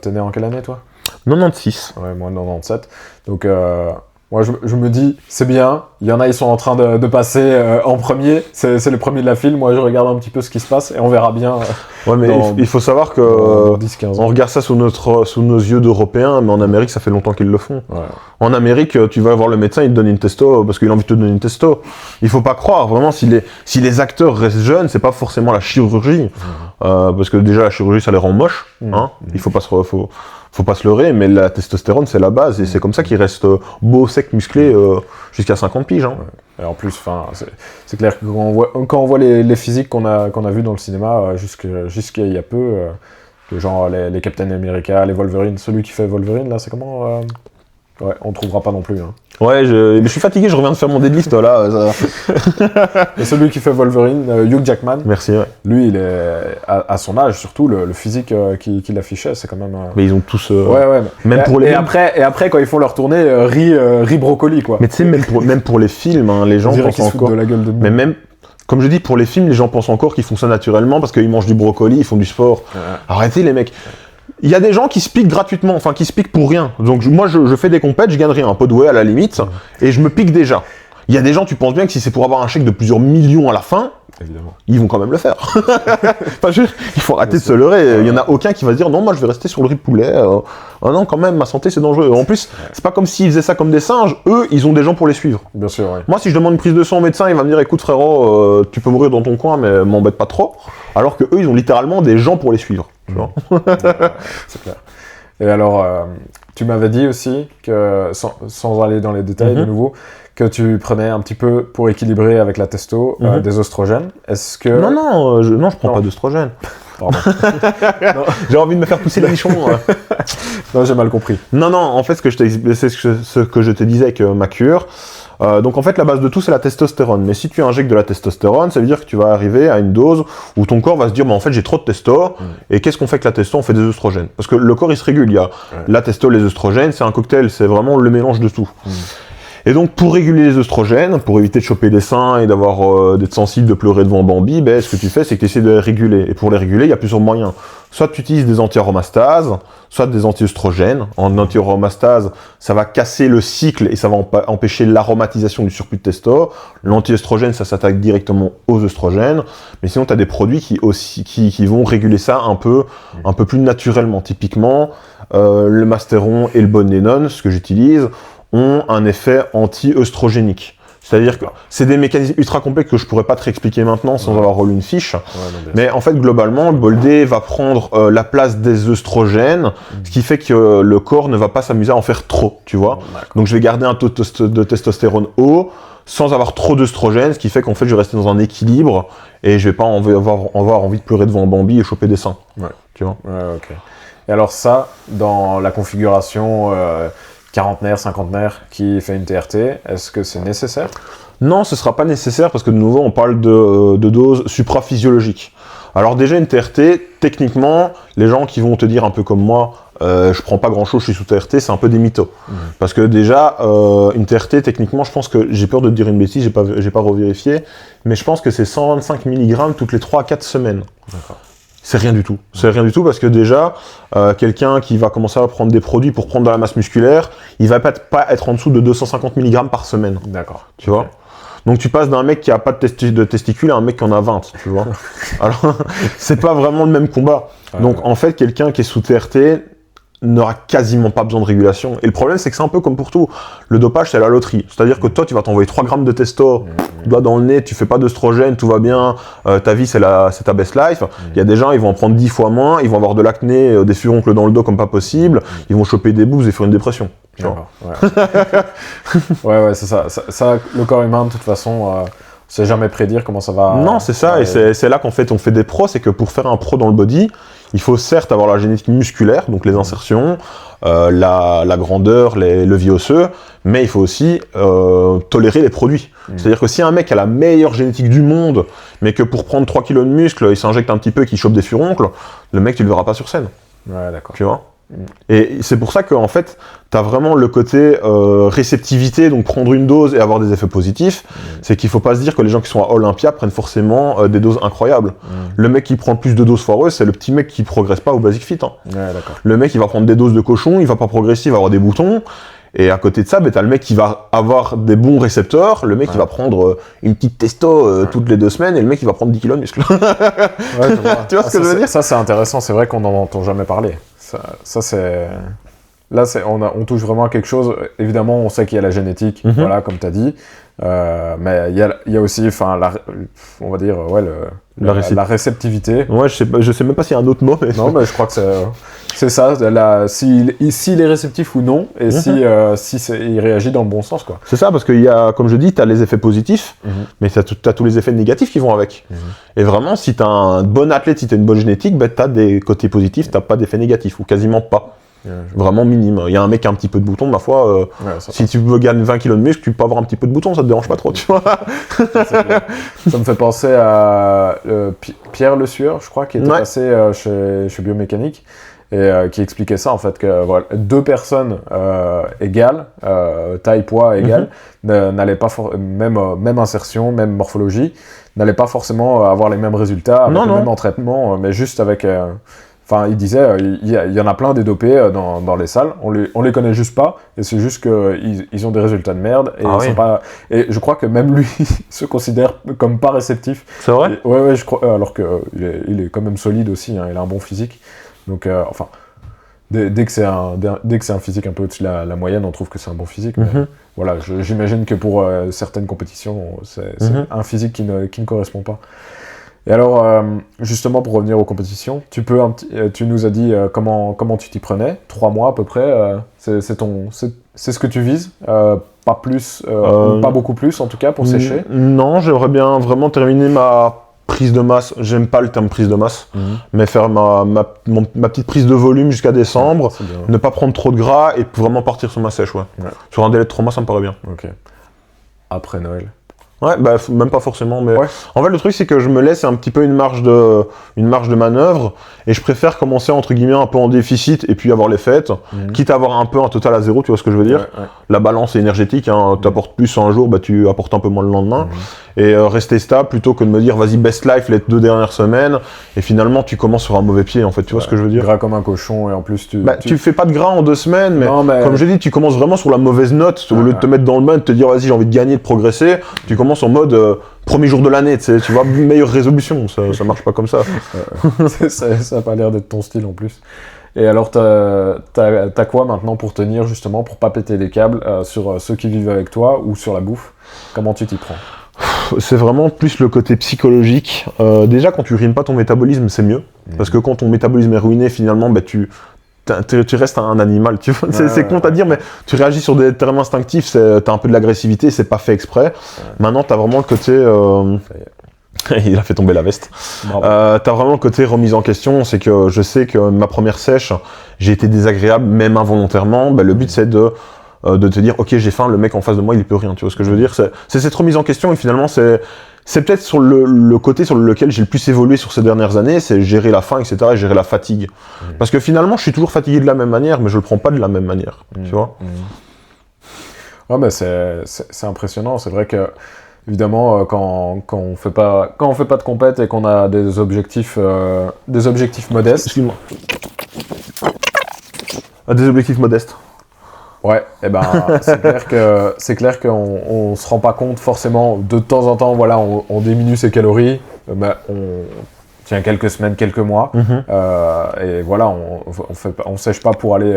t'es né en quelle année, toi? 96. Ouais, moi, 97. Donc, moi, je me dis, c'est bien. Il y en a, ils sont en train de passer en premier. C'est le premier de la file. Moi, je regarde un petit peu ce qui se passe et on verra bien. Ouais, mais il faut savoir que 10-15 on ans. regarde ça sous nos yeux d'Européens, mais en Amérique, ça fait longtemps qu'ils le font. Ouais. En Amérique, tu vas voir le médecin, il te donne une testo parce qu'il a envie de te donner une testo. Il faut pas croire, vraiment, si les acteurs restent jeunes, c'est pas forcément la chirurgie. Parce que déjà, la chirurgie, ça les rend moches. Hein. Il faut pas se leurrer, mais la testostérone, c'est la base. Et c'est comme ça qu'ils restent beaux, secs, musclés jusqu'à 50 piges. Hein. Ouais. Et en plus, c'est clair que quand on voit les physiques qu'on a vus dans le cinéma jusqu'à il y a peu, que genre les Captain America, les Wolverine, celui qui fait Wolverine, là, c'est comment Ouais, on trouvera pas non plus. Hein. Ouais, mais je suis fatigué, je reviens de faire mon deadlift là. Et celui qui fait Wolverine, Hugh Jackman, Merci, ouais. lui, il est à son âge, surtout le physique qu'il affichait, c'est quand même. Mais ils ont tous. Ouais. Même pour les. Et après, quand ils font leur tournée, riz brocoli, quoi. Mais tu sais, même pour les films, hein, les gens On dirait pensent qu'ils se foutent encore. de la gueule de nous. Mais même, comme je dis, pour les films, les gens pensent encore qu'ils font ça naturellement parce qu'ils mangent du brocoli, ils font du sport. Ouais. Arrêtez les mecs. Il y a des gens qui se piquent gratuitement, enfin qui se piquent pour rien. Donc moi je fais des compètes, je gagne rien, un pot de whey à la limite, et je me pique déjà. Il y a des gens, tu penses bien que si c'est pour avoir un chèque de plusieurs millions à la fin, Évidemment. ils vont quand même le faire. Enfin, il faut arrêter de se leurrer. Il y en a aucun qui va se dire non, moi je vais rester sur le riz de poulet. Ah non, quand même, ma santé c'est dangereux. En plus, c'est pas comme s'ils faisaient ça comme des singes. Eux, ils ont des gens pour les suivre. Bien sûr, oui. Moi, si je demande une prise de sang au médecin, il va me dire écoute frérot, tu peux mourir dans ton coin, mais m'embête pas trop. Alors que eux, ils ont littéralement des gens pour les suivre. Tu vois. C'est clair. Et alors, tu m'avais dit aussi que, sans aller dans les détails de nouveau, que tu prenais un petit peu pour équilibrer avec la testo des oestrogènes. Est-ce que... Non, je prends pas d'œstrogène. Pardon. J'ai envie de me faire pousser les nichons. Non, j'ai mal compris. Non, en fait, c'est ce que je te disais avec ma cure. Donc en fait, la base de tout, c'est la testostérone. Mais si tu injectes de la testostérone, ça veut dire que tu vas arriver à une dose où ton corps va se dire, en fait, j'ai trop de testo. Et qu'est-ce qu'on fait avec la testo? On fait des œstrogènes. Parce que le corps, il se régule. Il y a la testo, les œstrogènes, c'est un cocktail, c'est vraiment le mélange de tout. Et donc, pour réguler les œstrogènes, pour éviter de choper des seins et d'être sensible, de pleurer devant Bambi, ce que tu fais, c'est que tu essaies de les réguler. Et pour les réguler, il y a plusieurs moyens. Soit tu utilises des anti-aromastases, soit des anti-œstrogènes. En anti-aromastase, ça va casser le cycle et ça va empêcher l'aromatisation du surplus de testo. L'anti-œstrogène, ça s'attaque directement aux œstrogènes. Mais sinon, tu as des produits qui vont réguler ça un peu plus naturellement. Typiquement, le Masteron et le Bonnenon, ce que j'utilise, ont un effet anti-œstrogénique. C'est-à-dire que c'est des mécanismes ultra complexes que je pourrais pas te réexpliquer maintenant sans avoir relu une fiche. Mais en fait, globalement, le Bol-D va prendre la place des œstrogènes, ce qui fait que le corps ne va pas s'amuser à en faire trop, tu vois. Donc je vais garder un taux de testostérone haut, sans avoir trop d'œstrogènes, ce qui fait qu'en fait, je vais rester dans un équilibre et je vais pas avoir envie de pleurer devant Bambi et choper des seins. Tu vois. Ok. Et alors ça, dans la configuration... quarantenaire, cinquantenaire qui fait une TRT, est-ce que c'est nécessaire? Non, ce sera pas nécessaire parce que de nouveau, on parle de doses supraphysiologiques. Alors déjà, une TRT, techniquement, les gens qui vont te dire un peu comme moi, je prends pas grand-chose, je suis sous TRT, c'est un peu des mythos. Parce que déjà, une TRT, techniquement, je pense que, j'ai peur de te dire une bêtise, j'ai pas revérifié, mais je pense que c'est 125 mg toutes les 3 à 4 semaines. D'accord. C'est rien du tout. C'est rien du tout parce que déjà, quelqu'un qui va commencer à prendre des produits pour prendre de la masse musculaire, il va pas être en dessous de 250 mg par semaine. D'accord. Tu vois? Donc tu passes d'un mec qui a pas de testicules à un mec qui en a 20, tu vois? Alors, c'est pas vraiment le même combat. Donc en fait, quelqu'un qui est sous TRT n'aura quasiment pas besoin de régulation. Et le problème, c'est que c'est un peu comme pour tout. Le dopage, c'est la loterie. C'est-à-dire que toi, tu vas t'envoyer 3 grammes de testo, doigt dans le nez, tu fais pas d'œstrogène, tout va bien, ta vie, c'est ta best life. Il y a des gens, ils vont en prendre 10 fois moins, ils vont avoir de l'acné, des furoncles dans le dos comme pas possible, ils vont choper des boubs et faire une dépression. Ouais, c'est ça. Ça, le corps humain, de toute façon, sait jamais prédire comment ça va. Non, c'est ça, et c'est là qu'en fait on fait des pros, c'est que pour faire un pro dans le body, il faut certes avoir la génétique musculaire, donc les insertions, la grandeur, les leviers osseux, mais il faut aussi tolérer les produits. C'est-à-dire que si un mec a la meilleure génétique du monde, mais que pour prendre 3 kilos de muscle, il s'injecte un petit peu et qu'il chope des furoncles, le mec tu le verras pas sur scène. Ouais, d'accord. Tu vois. Et c'est pour ça qu'en fait, tu as vraiment le côté réceptivité, donc prendre une dose et avoir des effets positifs. C'est qu'il faut pas se dire que les gens qui sont à Olympia prennent forcément des doses incroyables. Le mec qui prend plus de doses foireuses, c'est le petit mec qui progresse pas au Basic Fit. Hein. Ouais, d'accord. Le mec, il va prendre des doses de cochon, il va pas progresser, il va avoir des boutons. Et à côté de ça, t'as le mec qui va avoir des bons récepteurs, le mec qui va prendre une petite testo toutes les 2 semaines, et le mec qui va prendre 10 kilos de muscle. Ouais, je vois. Tu vois ce que je veux dire? Ça, c'est intéressant, c'est vrai qu'on n'en entend jamais parler. Ça c'est... Là, on touche vraiment à quelque chose. Évidemment, on sait qu'il y a la génétique, voilà, comme tu as dit. Mais il y a aussi, on va dire, la réceptivité. Ouais, je sais même pas s'il y a un autre mot. Mais... Non, mais je crois que c'est ça. S'il est réceptif ou non, et si il réagit dans le bon sens, quoi. C'est ça, parce qu'il y a, comme je dis, tu as les effets positifs, mais tu as tous les effets négatifs qui vont avec. Et vraiment, si tu as un bon athlète, si tu as une bonne génétique, ben, tu as des côtés positifs, tu n'as pas d'effets négatifs, ou quasiment pas. Vraiment minime. Il y a un mec qui a un petit peu de boutons, ma foi, si tu veux gagner 20 kilos de muscle, tu peux avoir un petit peu de boutons, ça te dérange pas trop, tu vois. Ça me fait penser à Pierre Le Sueur, je crois, qui était passé chez Biomécanique, et qui expliquait ça, en fait, que voilà, 2 personnes égales, taille, poids égales, n'allaient pas, même insertion, même morphologie, n'allaient pas forcément avoir les mêmes résultats, avec le même entraînement, mais juste avec... Enfin, il disait, il y en a plein des dopés dans les salles, on les connaît juste pas, et c'est juste qu'ils ont des résultats de merde, et ils sont pas... Et je crois que même lui se considère comme pas réceptif. C'est vrai? Ouais, je crois, alors qu'il est quand même solide aussi, hein, il a un bon physique. Donc, enfin, dès que c'est un physique un peu au-dessus de la moyenne, on trouve que c'est un bon physique. Mais voilà, j'imagine que pour certaines compétitions, c'est un physique qui ne correspond pas. Et alors, justement, pour revenir aux compétitions, tu nous as dit comment tu t'y prenais, 3 mois à peu près, c'est ce que tu vises, pas plus, pas beaucoup plus en tout cas, pour sécher. Non, j'aimerais bien vraiment terminer ma prise de masse, j'aime pas le terme prise de masse, mais faire ma petite prise de volume jusqu'à décembre, ne pas prendre trop de gras et vraiment partir sur ma sèche, ouais. Sur un délai de 3 mois, ça me paraît bien. Ok. Après Noël. Ouais, bah même pas forcément, mais en fait le truc c'est que je me laisse un petit peu une marge de manœuvre et je préfère commencer entre guillemets un peu en déficit et puis avoir les fêtes, quitte à avoir un peu un total à 0, tu vois ce que je veux dire. La balance est énergétique, hein, t'apportes plus un jour, bah tu apportes un peu moins le lendemain. Et rester stable plutôt que de me dire vas-y best life les 2 dernières semaines et finalement tu commences sur un mauvais pied en fait, tu vois ce que je veux dire. Gras comme un cochon et en plus tu fais pas de gras en 2 semaines, mais comme je dis, tu commences vraiment sur la mauvaise note, au lieu de te mettre dans le bain et de te dire vas-y j'ai envie de gagner, de progresser, tu commences en mode premier jour de l'année, tu vois, meilleure résolution, ça marche pas comme ça. Ça a pas l'air d'être ton style en plus. Et alors, t'as quoi maintenant pour tenir, justement, pour pas péter les câbles sur ceux qui vivent avec toi ou sur la bouffe? Comment tu t'y prends? C'est vraiment plus le côté psychologique. Déjà, quand tu ruines pas ton métabolisme, c'est mieux. Parce que quand ton métabolisme est ruiné, finalement, bah, tu restes un animal. Tu vois, c'est con à dire, mais tu réagis sur des termes instinctifs, t'as un peu de l'agressivité, c'est pas fait exprès. Maintenant, t'as vraiment le côté... Il a fait tomber la veste. T'as vraiment le côté remise en question, c'est que je sais que ma première sèche, j'ai été désagréable, même involontairement. Bah, le but, c'est de te dire, ok, j'ai faim, le mec en face de moi, il peut rien. Tu vois ce que je veux dire? C'est cette remise en question, et finalement, c'est peut-être sur le côté sur lequel j'ai le plus évolué sur ces dernières années, c'est gérer la faim, etc., et gérer la fatigue. Parce que finalement, je suis toujours fatigué de la même manière, mais je le prends pas de la même manière. Tu vois? Ouais, mais c'est impressionnant. C'est vrai que évidemment, quand on fait pas de compète et qu'on a des objectifs modestes. Excuse-moi. Des objectifs modestes. Ouais, et ben c'est clair qu'on se rend pas compte forcément. De temps en temps, voilà, on diminue ses calories, mais on tient quelques semaines, quelques mois, et voilà, on sèche pas pour aller,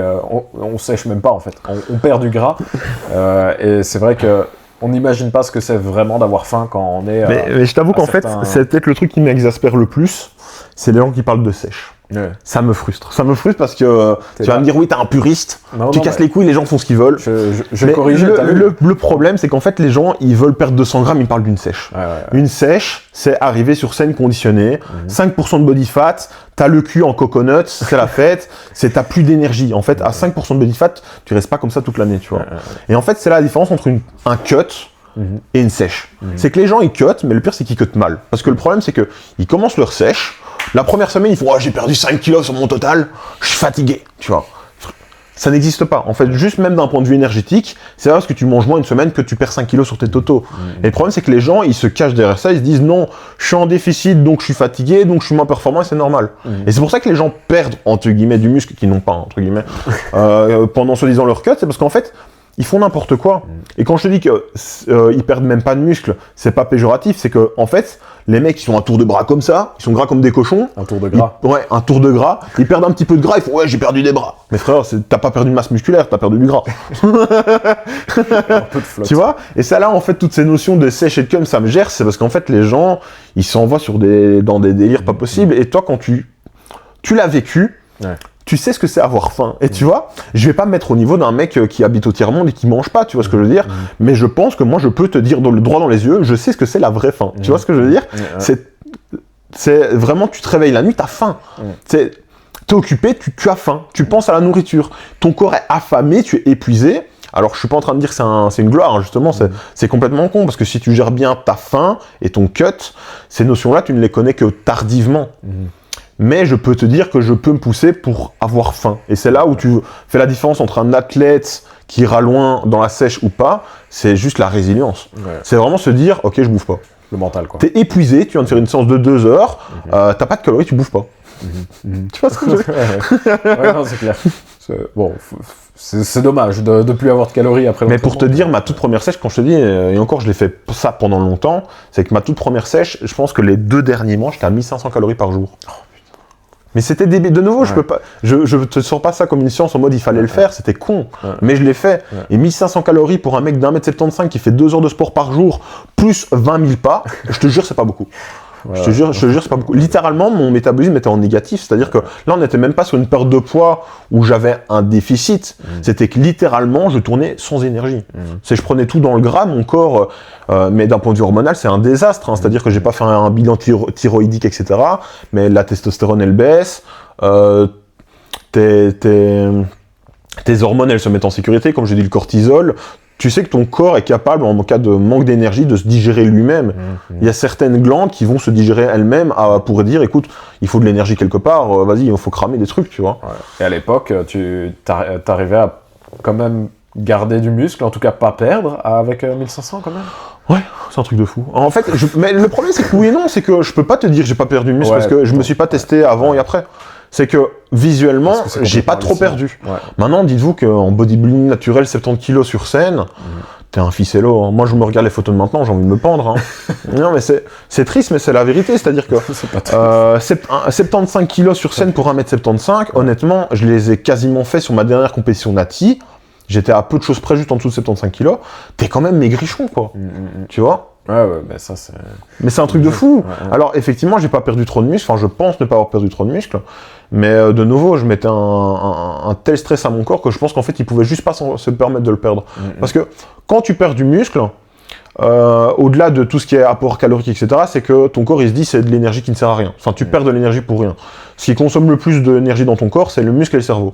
on sèche même pas en fait. On perd du gras, et c'est vrai que on n'imagine pas ce que c'est vraiment d'avoir faim quand on est... mais je t'avoue qu'en fait, c'est peut-être le truc qui m'exaspère le plus, c'est les gens qui parlent de sèche. Ouais. Ça me frustre. Ça me frustre parce que tu vas me dire, oui, t'es un puriste, tu casses les couilles, les gens font ce qu'ils veulent. Je corrige. Le problème, c'est qu'en fait, les gens, ils veulent perdre 200 grammes, ils parlent d'une sèche. Une sèche, c'est arriver sur scène conditionné, 5% de body fat, t'as le cul en coconut, c'est la fête, t'as plus d'énergie. En fait, à 5% de body fat, tu restes pas comme ça toute l'année, tu vois. Et en fait, c'est là la différence entre un cut et une sèche. C'est que les gens, ils cut, mais le pire, c'est qu'ils cut mal. Parce que le problème, c'est que ils commencent leur sèche, la première semaine, ils font « Oh, j'ai perdu 5 kilos sur mon total, je suis fatigué », tu vois. Ça n'existe pas. En fait, juste même d'un point de vue énergétique, c'est parce que tu manges moins une semaine que tu perds 5 kilos sur tes totaux. Et le problème, c'est que les gens, ils se cachent derrière ça, ils se disent « Non, je suis en déficit, donc je suis fatigué, donc je suis moins performant et c'est normal. Et c'est pour ça que les gens perdent, entre guillemets, du muscle, qu'ils n'ont pas, entre guillemets, pendant soi-disant leur cut, c'est parce qu'en fait, ils font n'importe quoi. Et quand je te dis qu'ils perdent même pas de muscle, c'est pas péjoratif, c'est que en fait, les mecs qui sont un tour de bras comme ça, ils sont gras comme des cochons. Un tour de gras. Ouais, un tour de gras. Ils perdent un petit peu de gras, ils font ouais, j'ai perdu des bras. Mais frère, t'as pas perdu de masse musculaire, t'as perdu du gras. Un peu de flotte. Tu vois? Et ça là, en fait, toutes ces notions de sèche et de cum, ça me gère, c'est parce qu'en fait, les gens, ils s'envoient dans des délires pas possibles. Et toi, quand tu l'as vécu, tu sais ce que c'est avoir faim. Et tu vois, je vais pas me mettre au niveau d'un mec qui habite au tiers-monde et qui mange pas, tu vois ce que je veux dire. Mais je pense que moi, je peux te dire le droit dans les yeux, je sais ce que c'est la vraie faim. Tu vois ce que je veux dire. C'est vraiment, tu te réveilles la nuit, t'as faim. T'es occupé, tu as faim. Tu penses à la nourriture. Ton corps est affamé, tu es épuisé. Alors, je suis pas en train de dire que c'est une gloire, hein, justement, c'est complètement con, parce que si tu gères bien ta faim et ton cut, ces notions-là, tu ne les connais que tardivement. Mais je peux te dire que je peux me pousser pour avoir faim. Et c'est là où tu fais la différence entre un athlète qui ira loin dans la sèche ou pas, c'est juste la résilience. C'est vraiment se dire, ok, je bouffe pas. Le mental, quoi. T'es épuisé, tu viens de faire une séance de 2 heures, t'as pas de calories, tu bouffes pas. Tu vois ce que je veux dire? Ouais, non, c'est clair. Bon, c'est dommage de plus avoir de calories après. Mais pour te dire, ma toute première sèche, quand je te dis, et encore je l'ai fait ça pendant longtemps, c'est que ma toute première sèche, je pense que les 2 derniers mois, j'étais à 1500 calories par jour. Mais c'était débile. De nouveau, je peux pas. Je te sors pas ça comme une science en mode il fallait le faire, c'était con. Mais je l'ai fait. Et 1500 calories pour un mec d'1m75 qui fait 2 heures de sport par jour, plus 20 000 pas, je te jure, c'est pas beaucoup. Je te jure, c'est pas beaucoup. Littéralement, mon métabolisme était en négatif. C'est-à-dire que là, on n'était même pas sur une perte de poids où j'avais un déficit. C'était que littéralement, je tournais sans énergie. Je prenais tout dans le gras, mon corps, mais d'un point de vue hormonal, c'est un désastre. Hein. C'est-à-dire que j'ai pas fait un bilan thyroïdique, etc. Mais la testostérone, elle baisse. Tes hormones, elles se mettent en sécurité. Comme j'ai dit, le cortisol. Tu sais que ton corps est capable, en cas de manque d'énergie, de se digérer lui-même. Il y a certaines glandes qui vont se digérer elles-mêmes pour dire, écoute, il faut de l'énergie quelque part, vas-y, il faut cramer des trucs, tu vois. Et à l'époque, tu t'arrivais à quand même garder du muscle, en tout cas pas perdre, avec 1500 quand même. Ouais, c'est un truc de fou. En fait, mais le problème, c'est que oui et non, c'est que je peux pas te dire que j'ai pas perdu de muscle parce que je me suis pas testé avant et après. C'est que visuellement, j'ai pas trop perdu. Maintenant, dites-vous qu'en bodybuilding naturel, 70 kg sur scène, t'es un ficello. Hein. Moi, je me regarde les photos de maintenant, j'ai envie de me pendre. Hein. Non, mais c'est triste, mais c'est la vérité. C'est-à-dire que 75 kg sur scène pour 1m75, honnêtement, je les ai quasiment fait sur ma dernière compétition Nati. J'étais à peu de choses près, juste en dessous de 75 kg. T'es quand même maigrichon, quoi. Tu vois? Ouais, mais ça, c'est... Mais c'est un truc de fou. Alors, effectivement, j'ai pas perdu trop de muscles. Enfin, je pense ne pas avoir perdu trop de muscles. Mais de nouveau, je mettais un tel stress à mon corps que je pense qu'en fait, il pouvait juste pas se permettre de le perdre. Parce que quand tu perds du muscle, au-delà de tout ce qui est apport calorique, etc., c'est que ton corps, il se dit, c'est de l'énergie qui ne sert à rien. Enfin, tu perds de l'énergie pour rien. Ce qui consomme le plus d'énergie dans ton corps, c'est le muscle et le cerveau.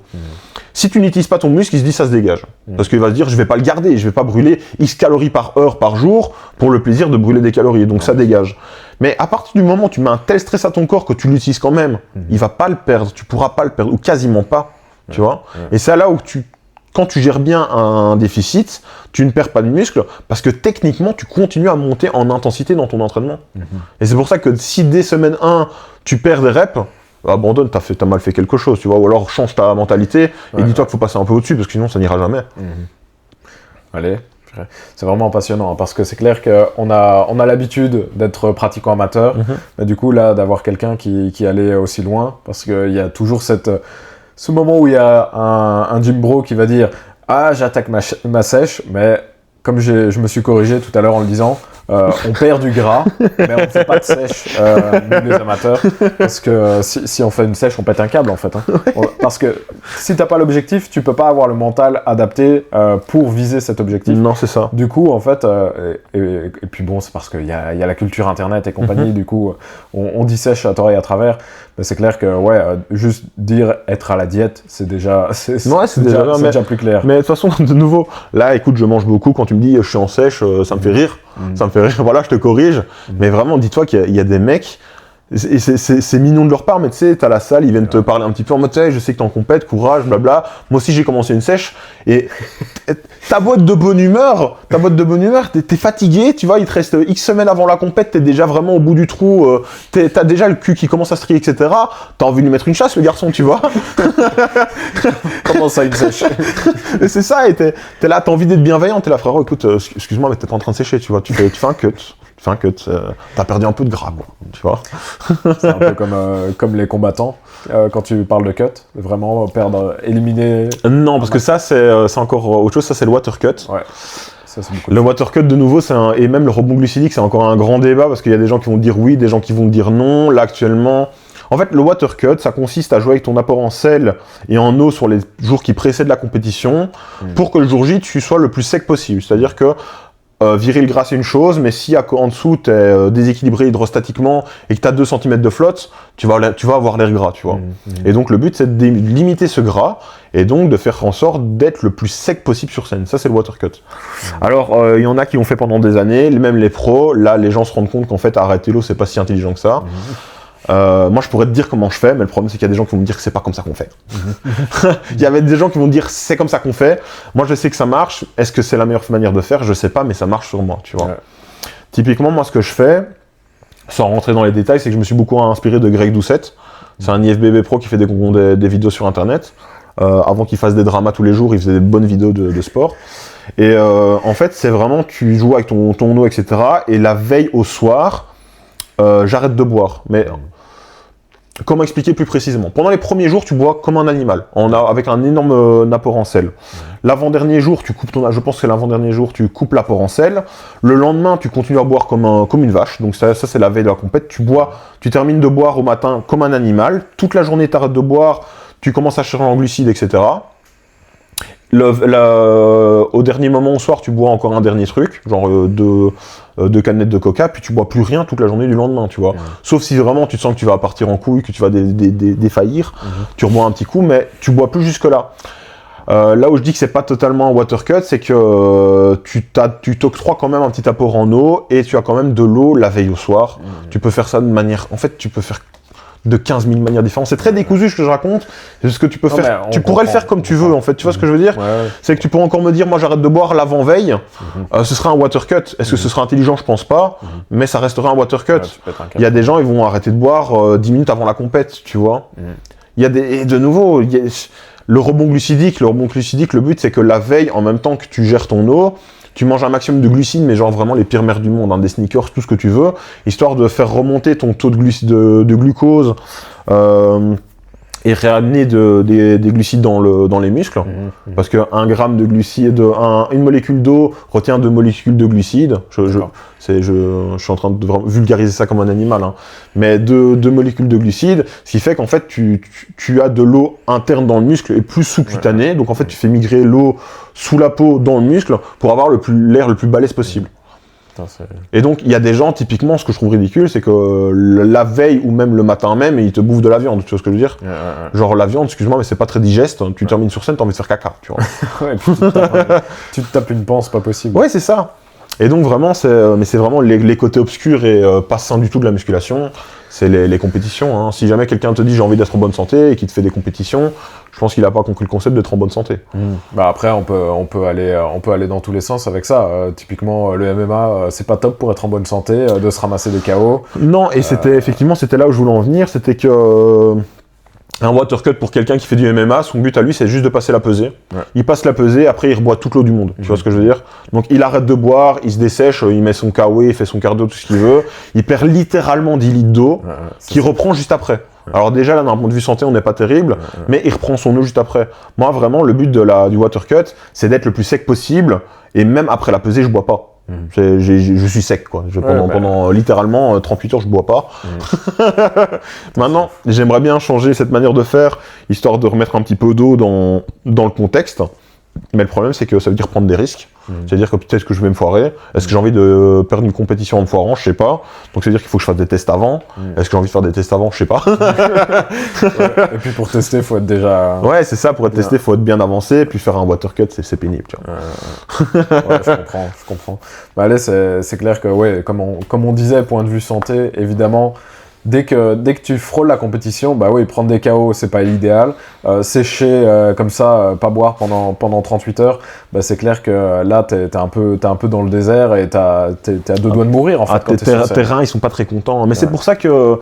Si tu n'utilises pas ton muscle, il se dit ça se dégage. Parce qu'il va se dire, je vais pas le garder, je vais pas brûler X calories par heure, par jour, pour le plaisir de brûler des calories. Donc ça dégage. Mais à partir du moment où tu mets un tel stress à ton corps que tu l'utilises quand même, il va pas le perdre, tu pourras pas le perdre, ou quasiment pas. Tu vois. Et c'est là où quand tu gères bien un déficit, tu ne perds pas de muscle, parce que techniquement, tu continues à monter en intensité dans ton entraînement. Et c'est pour ça que si dès semaine 1, tu perds des reps, abandonne, t'as mal fait quelque chose, tu vois, ou alors change ta mentalité et dis-toi qu'il faut passer un peu au-dessus, parce que sinon ça n'ira jamais. Allez, c'est vraiment passionnant, hein, parce que c'est clair qu'on a l'habitude d'être pratiquant amateur, mais du coup là, d'avoir quelqu'un qui allait aussi loin, parce qu'il y a toujours ce moment où il y a un gym bro qui va dire « Ah, j'attaque ma sèche », mais comme je me suis corrigé tout à l'heure en le disant, on perd du gras, mais on ne fait pas de sèche, nous les amateurs, parce que si on fait une sèche, on pète un câble en fait. Hein. Parce que si tu n'as pas l'objectif, tu peux pas avoir le mental adapté pour viser cet objectif. Non, c'est ça. Du coup, en fait, et puis bon, c'est parce qu'il y a la culture internet et compagnie, du coup, on dit sèche à tort et à travers. Mais c'est clair que, juste dire être à la diète, c'est déjà, c'est déjà plus clair. Mais de toute façon, de nouveau, là, écoute, je mange beaucoup. Quand tu me dis je suis en sèche, ça me fait rire. Ça me fait rire. Voilà, je te corrige. Mais vraiment, dis-toi qu'il y a des mecs. Et c'est mignon de leur part, mais tu sais, t'as la salle, ils viennent te parler un petit peu en mode, je sais que t'es en compète, courage, blabla. Moi aussi, j'ai commencé une sèche, et ta boîte de bonne humeur, t'es fatigué, tu vois, il te reste X semaines avant la compète, t'es déjà vraiment au bout du trou, t'as déjà le cul qui commence à se trier, etc. T'as envie de lui mettre une chasse, le garçon, tu vois. Comment ça, une sèche? Et c'est ça, et t'es là, t'as envie d'être bienveillant, t'es là, frérot, écoute, excuse-moi, mais t'es pas en train de sécher, tu vois, tu fais un cut. T'as perdu un peu de gras, quoi, tu vois. C'est un peu comme les combattants, quand tu parles de cut, vraiment éliminer... Non, parce que ça, c'est encore autre chose, ça c'est le water cut. Ouais, ça c'est beaucoup. Le water cut, de nouveau, et même le rebond glucidique, c'est encore un grand débat, parce qu'il y a des gens qui vont dire oui, des gens qui vont dire non. Là, actuellement... En fait, le water cut, ça consiste à jouer avec ton apport en sel et en eau sur les jours qui précèdent la compétition, pour que le jour J, tu sois le plus sec possible. C'est-à-dire que virer le gras, c'est une chose, mais si en dessous, tu es déséquilibré hydrostatiquement et que tu as 2 cm de flotte, tu vas avoir l'air gras, tu vois. Et donc, le but, c'est de limiter ce gras et donc de faire en sorte d'être le plus sec possible sur scène. Ça, c'est le water cut. Alors, il y en a qui ont fait pendant des années, même les pros. Là, les gens se rendent compte qu'en fait, arrêter l'eau, c'est pas si intelligent que ça. Moi, je pourrais te dire comment je fais, mais le problème, c'est qu'il y a des gens qui vont me dire que c'est pas comme ça qu'on fait. Il y avait des gens qui vont dire c'est comme ça qu'on fait. Moi, je sais que ça marche. Est-ce que c'est la meilleure manière de faire? Je sais pas, mais ça marche sur moi, tu vois. Typiquement, moi, ce que je fais, sans rentrer dans les détails, c'est que je me suis beaucoup inspiré de Greg Doucette. C'est un IFBB pro qui fait des vidéos sur Internet. Avant qu'il fasse des dramas tous les jours, il faisait des bonnes vidéos de sport. Et en fait, c'est vraiment, tu joues avec ton eau, etc. Et la veille au soir, j'arrête de boire. Mais comment expliquer plus précisément? Pendant les premiers jours, tu bois comme un animal, avec un énorme apport en sel. L'avant-dernier jour, je pense que c'est l'avant-dernier jour, tu coupes l'apport en sel. Le lendemain, tu continues à boire comme une vache. Donc ça c'est la veille de la compète. Tu termines de boire au matin comme un animal. Toute la journée, tu arrêtes de boire. Tu commences à chercher en glucides, etc. Au dernier moment, au soir, tu bois encore un dernier truc, genre deux canettes de coca, puis tu bois plus rien toute la journée du lendemain, tu vois. Sauf si vraiment tu te sens que tu vas partir en couille, que tu vas défaillir, tu rebois un petit coup, mais tu bois plus jusque-là. Là où je dis que c'est pas totalement un water cut, c'est que tu t'octroies quand même un petit apport en eau, et tu as quand même de l'eau la veille au soir. Tu peux faire ça de manière... En fait, tu peux faire de 15 000 manières différentes. C'est très décousu ce que je raconte. C'est ce que tu peux faire. Tu pourrais le faire comme tu veux, en fait. Tu vois ce que je veux dire? C'est que tu pourrais encore me dire, moi j'arrête de boire l'avant-veille. Ce sera un water cut. Est-ce que ce sera intelligent? Je pense pas. Mais ça restera un water cut. Il y a des gens, ils vont arrêter de boire 10 minutes avant la compète, tu vois. Il y a et de nouveau, le rebond glucidique, le but c'est que la veille, en même temps que tu gères ton eau, tu manges un maximum de glucides, mais genre vraiment les pires merdes du monde, des sneakers, tout ce que tu veux, histoire de faire remonter ton taux de glucose et réamener des glucides dans les muscles. Parce que 1 gramme de glucides, une molécule d'eau retient 2 molécules de glucides. Je suis en train de vulgariser ça comme un animal, hein. Mais 2 molécules de glucides, ce qui fait qu'en fait tu as de l'eau interne dans le muscle et plus sous-cutanée. Donc en fait tu fais migrer l'eau sous la peau dans le muscle pour avoir l'air le plus balèze possible. Et donc, il y a des gens, typiquement, ce que je trouve ridicule, c'est que la veille ou même le matin même, ils te bouffent de la viande, tu vois ce que je veux dire? Genre, la viande, excuse-moi, mais c'est pas très digeste, tu termines sur scène, t'as envie de faire caca, tu vois. Tu te tapes une panse, pas possible. Ouais, c'est ça. Et donc, vraiment, c'est vraiment les côtés obscurs et pas sains du tout de la musculation, c'est les compétitions, hein. Si jamais quelqu'un te dit j'ai envie d'être en bonne santé et qu'il te fait des compétitions, je pense qu'il n'a pas compris le concept d'être en bonne santé. Bah après, on peut aller dans tous les sens avec ça. Typiquement, le MMA, c'est pas top pour être en bonne santé, de se ramasser des KO. Non, et c'était là où je voulais en venir, c'était que un water cut pour quelqu'un qui fait du MMA, son but à lui, c'est juste de passer la pesée. Il passe la pesée, après il reboit toute l'eau du monde. Tu vois ce que je veux dire? Donc il arrête de boire, il se dessèche, il met son KO, il fait son cardio, tout ce qu'il veut. Il perd littéralement 10 litres d'eau, qu'il reprend juste après. Alors déjà, là, d'un point de vue santé, on n'est pas terrible, mais il reprend son eau juste après. Moi, vraiment, le but du water cut, c'est d'être le plus sec possible, et même après la pesée, je bois pas. Je suis sec, quoi. Pendant littéralement 38 heures, je bois pas. Maintenant, j'aimerais bien changer cette manière de faire, histoire de remettre un petit peu d'eau dans le contexte. Mais le problème, c'est que ça veut dire prendre des risques. C'est-à-dire que peut-être que je vais me foirer. Est-ce que j'ai envie de perdre une compétition en me foirant? Je sais pas. Donc ça veut dire qu'il faut que je fasse des tests avant. Est-ce que j'ai envie de faire des tests avant? Je sais pas. Et puis pour tester, il faut être déjà... Ouais, c'est ça. Pour être testé, il faut être bien avancé. Puis faire un water cut, c'est pénible. Tu vois. Ouais, je comprends. Bah, allez, c'est clair que, ouais, comme on disait, point de vue santé, évidemment... Dès que tu frôles la compétition, bah oui, prendre des KO, c'est pas l'idéal. Sécher comme ça, pas boire pendant 38 heures, bah c'est clair que là, t'es un peu dans le désert et t'es à deux doigts de mourir, en fait. Tes reins, ils sont pas très contents. Mais c'est pour ça que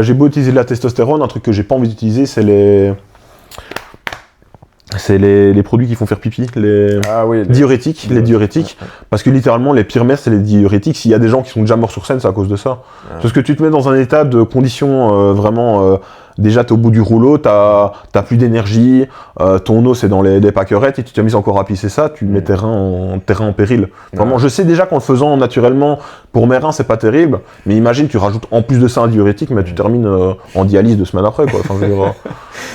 j'ai beau utiliser de la testostérone, un truc que j'ai pas envie d'utiliser, c'est les produits qui font faire pipi, les diurétiques. Parce que littéralement, les pires mères, c'est les diurétiques. S'il y a des gens qui sont déjà morts sur scène, c'est à cause de ça. Parce que tu te mets dans un état de condition vraiment... déjà, t'es au bout du rouleau, t'as plus d'énergie, ton eau, c'est dans les pâquerettes, et tu t'es mis encore à pisser ça, tu mets tes reins en péril. Vraiment, je sais déjà qu'en le faisant naturellement, pour mes reins, c'est pas terrible, mais imagine, tu rajoutes en plus de ça un diurétique, mais tu termines en dialyse 2 semaines après, quoi. Enfin, je veux dire,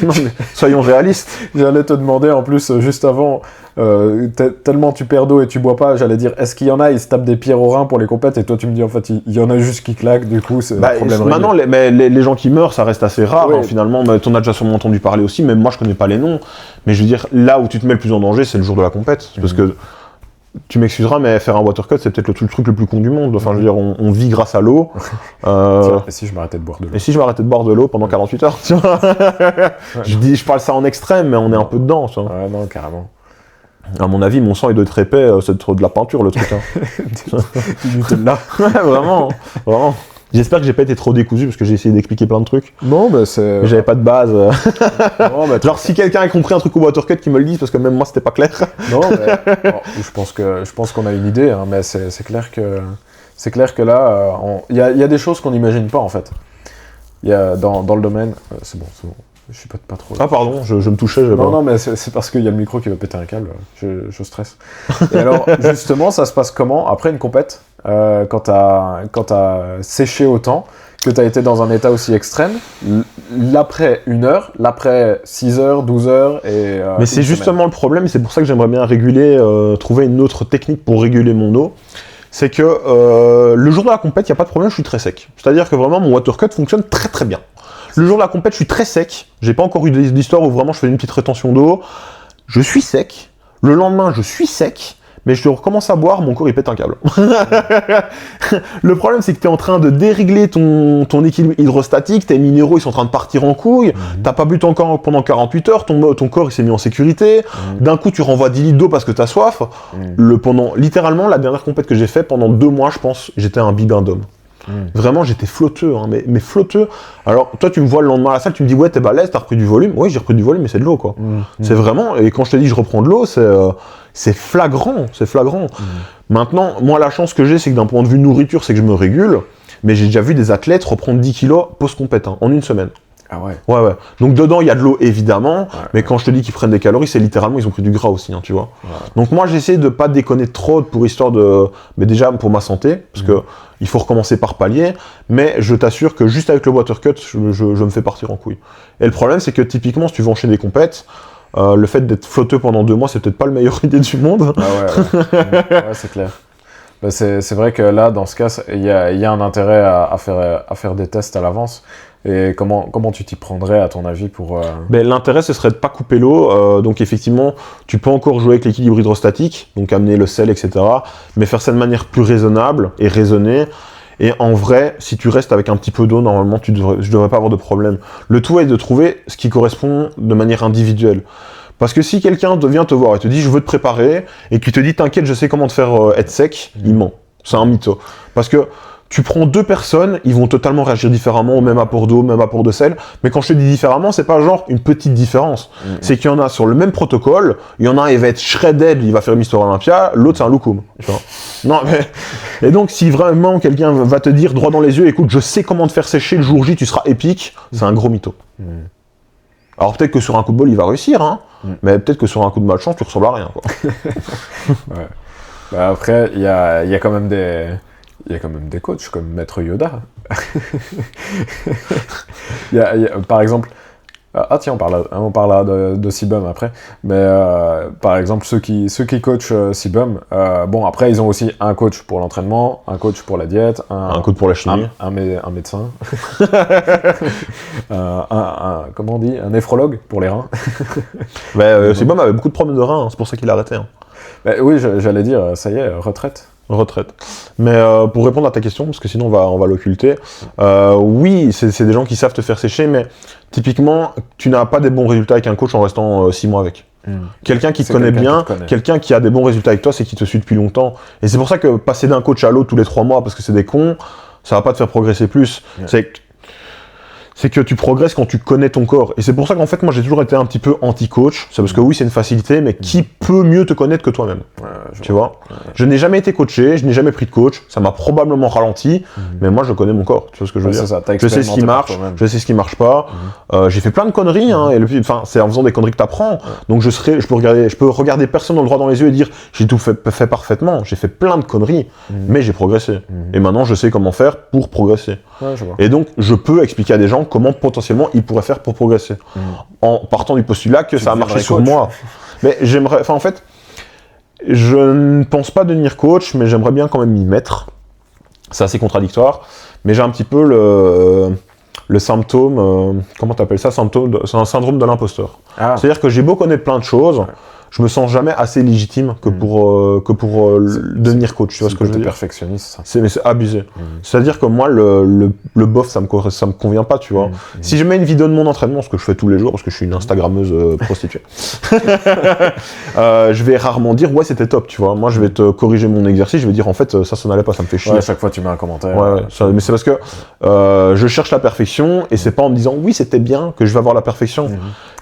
non, mais soyons réalistes. J'allais te demander, en plus, juste avant, tellement tu perds d'eau et tu bois pas, j'allais dire, est-ce qu'il y en a, ils se tapent des pierres aux reins pour les compètes, et toi tu me dis, en fait, il y en a juste qui claquent, du coup, c'est un problème réglé. Maintenant, les gens qui meurent, ça reste assez rare, hein, finalement, mais t'en as déjà sûrement entendu parler aussi, même moi je connais pas les noms, mais je veux dire, là où tu te mets le plus en danger, c'est le jour de la compète, parce que, tu m'excuseras, mais faire un water cut, c'est peut-être le truc le plus con du monde. Enfin, je veux dire, on vit grâce à l'eau. Et si je m'arrêtais de boire de l'eau? Et si je m'arrêtais de boire de l'eau pendant 48 heures, tu vois. Je parle ça en extrême, mais on est un peu dedans, tu vois. Ouais, non, carrément. À mon avis, mon sang, il doit être épais, c'est de la peinture, le truc. Du Nutella. Ouais, vraiment. J'espère que j'ai pas été trop décousu, parce que j'ai essayé d'expliquer plein de trucs. Non, bah c'est... J'avais pas de base. Non, bah, genre, si quelqu'un a compris un truc au water cut, qu'il me le dise, parce que même moi, c'était pas clair. Non, mais... bon, je pense qu'on a une idée, hein, mais c'est clair que là, il y a des choses qu'on n'imagine pas, en fait. Il y a dans le domaine... c'est bon. Je suis pas trop... Ah pardon, je me touchais. Non, mais c'est parce qu'il y a le micro qui va péter un câble, je stresse. Et alors, justement, ça se passe comment, après une compète, quand t'as séché autant, que t'as été dans un état aussi extrême, l'après 1 heure, l'après 6 heures, 12 heures, et... mais c'est justement le problème, et c'est pour ça que j'aimerais bien réguler, trouver une autre technique pour réguler mon eau. C'est que le jour de la compète, il n'y a pas de problème, je suis très sec. C'est-à-dire que vraiment, mon water cut fonctionne très très bien. Le jour de la compète, je suis très sec. J'ai pas encore eu d'histoire où vraiment je fais une petite rétention d'eau. Je suis sec. Le lendemain, je suis sec. Mais je recommence à boire, mon corps il pète un câble. Le problème, c'est que tu es en train de dérégler ton équilibre hydrostatique, tes minéraux ils sont en train de partir en couille, t'as pas bu ton corps pendant 48 heures, ton corps il s'est mis en sécurité, d'un coup tu renvoies 10 litres d'eau parce que t'as soif. Littéralement, la dernière compète que j'ai fait, pendant 2 mois, je pense, j'étais un bibin d'homme. Vraiment, j'étais flotteux, hein, mais flotteux. Alors, toi, tu me vois le lendemain à la salle, tu me dis, ouais, t'es balèze, t'as repris du volume. Oui, j'ai repris du volume, mais c'est de l'eau, quoi. C'est vraiment, et quand je te dis, je reprends de l'eau, c'est flagrant, Maintenant, moi, la chance que j'ai, c'est que d'un point de vue nourriture, c'est que je me régule, mais j'ai déjà vu des athlètes reprendre 10 kilos post-compète, hein, en 1 semaine. Ah ouais. Ouais. Donc dedans, il y a de l'eau, évidemment, mais quand je te dis qu'ils prennent des calories, c'est littéralement, ils ont pris du gras aussi, hein, tu vois. Ouais. Donc moi, j'essaie de pas déconner trop pour histoire de... Mais déjà, pour ma santé, parce que il faut recommencer par palier, mais je t'assure que juste avec le water cut, je me fais partir en couille. Et le problème, c'est que typiquement, si tu veux enchaîner des compètes, le fait d'être flotteux pendant 2 mois, c'est peut-être pas la meilleure idée du monde. Ah ouais, c'est clair. Bah c'est vrai que là, dans ce cas, il y a un intérêt à faire des tests à l'avance. Et comment tu t'y prendrais, à ton avis, pour... Ben, l'intérêt, ce serait de pas couper l'eau. Donc, effectivement, tu peux encore jouer avec l'équilibre hydrostatique, donc amener le sel, etc. Mais faire ça de manière plus raisonnable et raisonnée. Et en vrai, si tu restes avec un petit peu d'eau, normalement, je devrais pas avoir de problème. Le tout est de trouver ce qui correspond de manière individuelle. Parce que si quelqu'un vient te voir et te dit « je veux te préparer », et qu'il te dit « t'inquiète, je sais comment te faire être sec », il ment. C'est un mytho. Parce que tu prends 2 personnes, ils vont totalement réagir différemment au même apport d'eau, au même apport de sel. Mais quand je te dis différemment, c'est pas genre une petite différence. C'est qu'il y en a sur le même protocole, il y en a un, il va être shredded, il va faire Mister Olympia, l'autre c'est un loukoum. Non, mais... Et donc si vraiment quelqu'un va te dire droit dans les yeux, écoute, je sais comment te faire sécher, le jour J, tu seras épique, c'est un gros mytho. Alors peut-être que sur un coup de bol, il va réussir, hein, mais peut-être que sur un coup de malchance, tu ressembles à rien, quoi. Ouais. Bah, après, il y a quand même des coachs comme Maître Yoda. Par exemple, tiens, on parlera de Sibum après, mais par exemple, ceux qui coachent Sibum, bon, après, ils ont aussi un coach pour l'entraînement, un coach pour la diète, Un coach pour la chimie. un médecin, comment on dit, un néphrologue pour les reins. Sibum avait beaucoup de problèmes de reins, hein, c'est pour ça qu'il a arrêté. Hein. Bah, oui, j'allais dire, ça y est, retraite. Mais pour répondre à ta question, parce que sinon on va l'occulter, oui, c'est des gens qui savent te faire sécher, mais typiquement, tu n'as pas des bons résultats avec un coach en restant 6 mois avec. Quelqu'un qui te connaît bien, quelqu'un qui a des bons résultats avec toi, c'est qui te suit depuis longtemps. Et c'est pour ça que passer d'un coach à l'autre tous les 3 mois, parce que c'est des cons, ça va pas te faire progresser plus. Ouais. C'est que tu progresses quand tu connais ton corps. Et c'est pour ça qu'en fait, moi, j'ai toujours été un petit peu anti-coach. C'est parce que oui, c'est une facilité, mais qui peut mieux te connaître que toi-même? Tu vois? Je n'ai jamais été coaché, je n'ai jamais pris de coach. Ça m'a probablement ralenti, mais moi, je connais mon corps. Tu vois ce que je veux dire? Ça, je sais ce qui marche, je sais ce qui marche pas. J'ai fait plein de conneries, hein, et c'est en faisant des conneries que t'apprends. Donc, je peux regarder personne dans le droit dans les yeux et dire, j'ai tout fait parfaitement. J'ai fait plein de conneries, mais j'ai progressé. Et maintenant, je sais comment faire pour progresser. Et donc, je peux expliquer à des gens comment potentiellement ils pourraient faire pour progresser. En partant du postulat que ça a marché sur moi. Mais j'aimerais, en fait, je ne pense pas devenir coach, mais j'aimerais bien quand même m'y mettre. C'est assez contradictoire, mais j'ai un petit peu le symptôme, comment t'appelles ça? C'est un syndrome de l'imposteur. C'est-à-dire que j'ai beau connaître plein de choses, je me sens jamais assez légitime que pour devenir coach. Tu vois ce que je veux dire? Perfectionniste, ça. Mais c'est abusé. C'est-à-dire que moi, le bof, ça me convient pas, tu vois. Si je mets une vidéo de mon entraînement, ce que je fais tous les jours, parce que je suis une Instagrammeuse prostituée, je vais rarement dire, ouais, c'était top, tu vois. Moi, je vais te corriger mon exercice, je vais dire, en fait, ça n'allait pas, ça me fait chier. Ouais, à chaque fois, tu mets un commentaire. Mais c'est parce que je cherche la perfection, et c'est pas en me disant, oui, c'était bien, que je vais avoir la perfection.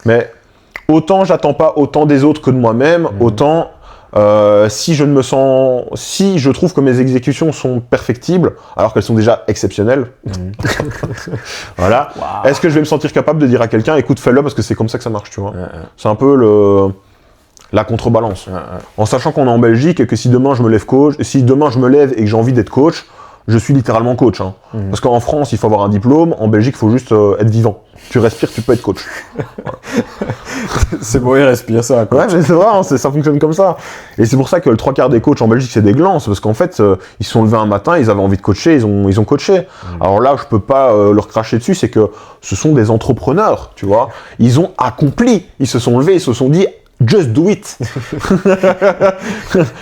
Mais autant j'attends pas autant des autres que de moi-même, autant si je trouve que mes exécutions sont perfectibles, alors qu'elles sont déjà exceptionnelles, voilà. Wow. Est-ce que je vais me sentir capable de dire à quelqu'un, écoute, fais-le parce que c'est comme ça que ça marche, tu vois. C'est un peu la contrebalance. En sachant qu'on est en Belgique et que si demain je me lève et que j'ai envie d'être coach, je suis littéralement coach. Hein. Parce qu'en France, il faut avoir un diplôme, en Belgique, il faut juste être vivant. Tu respires, tu peux être coach. Voilà. C'est beau, il respire ça. Coach. Ouais, mais c'est vrai, hein, ça fonctionne comme ça. Et c'est pour ça que le 3/4 des coachs en Belgique, c'est des glands. Parce qu'en fait, ils se sont levés un matin, ils avaient envie de coacher, ils ont coaché. Alors là, je peux pas leur cracher dessus, c'est que ce sont des entrepreneurs, tu vois. Ils ont accompli. Ils se sont levés, ils se sont dit, just do it.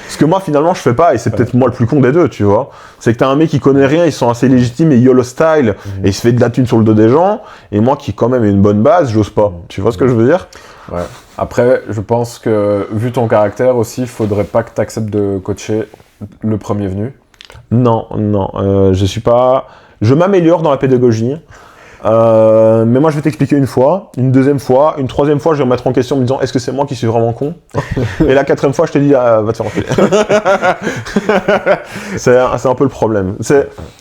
Ce que moi finalement je fais pas, et c'est peut-être moi le plus con des deux, tu vois. C'est que t'as un mec qui connaît rien, ils sont assez légitimes et YOLO style, et il se fait de la thune sur le dos des gens, et moi qui quand même ai une bonne base, j'ose pas. Tu vois ce que je veux dire? Ouais. Après, je pense que vu ton caractère aussi, faudrait pas que t'acceptes de coacher le premier venu. Non, je suis pas... Je m'améliore dans la pédagogie. Mais moi je vais t'expliquer une fois, une deuxième fois, une troisième fois je vais me mettre en question en me disant est-ce que c'est moi qui suis vraiment con? Et la quatrième fois je te dis va te faire enculer. C'est un peu le problème.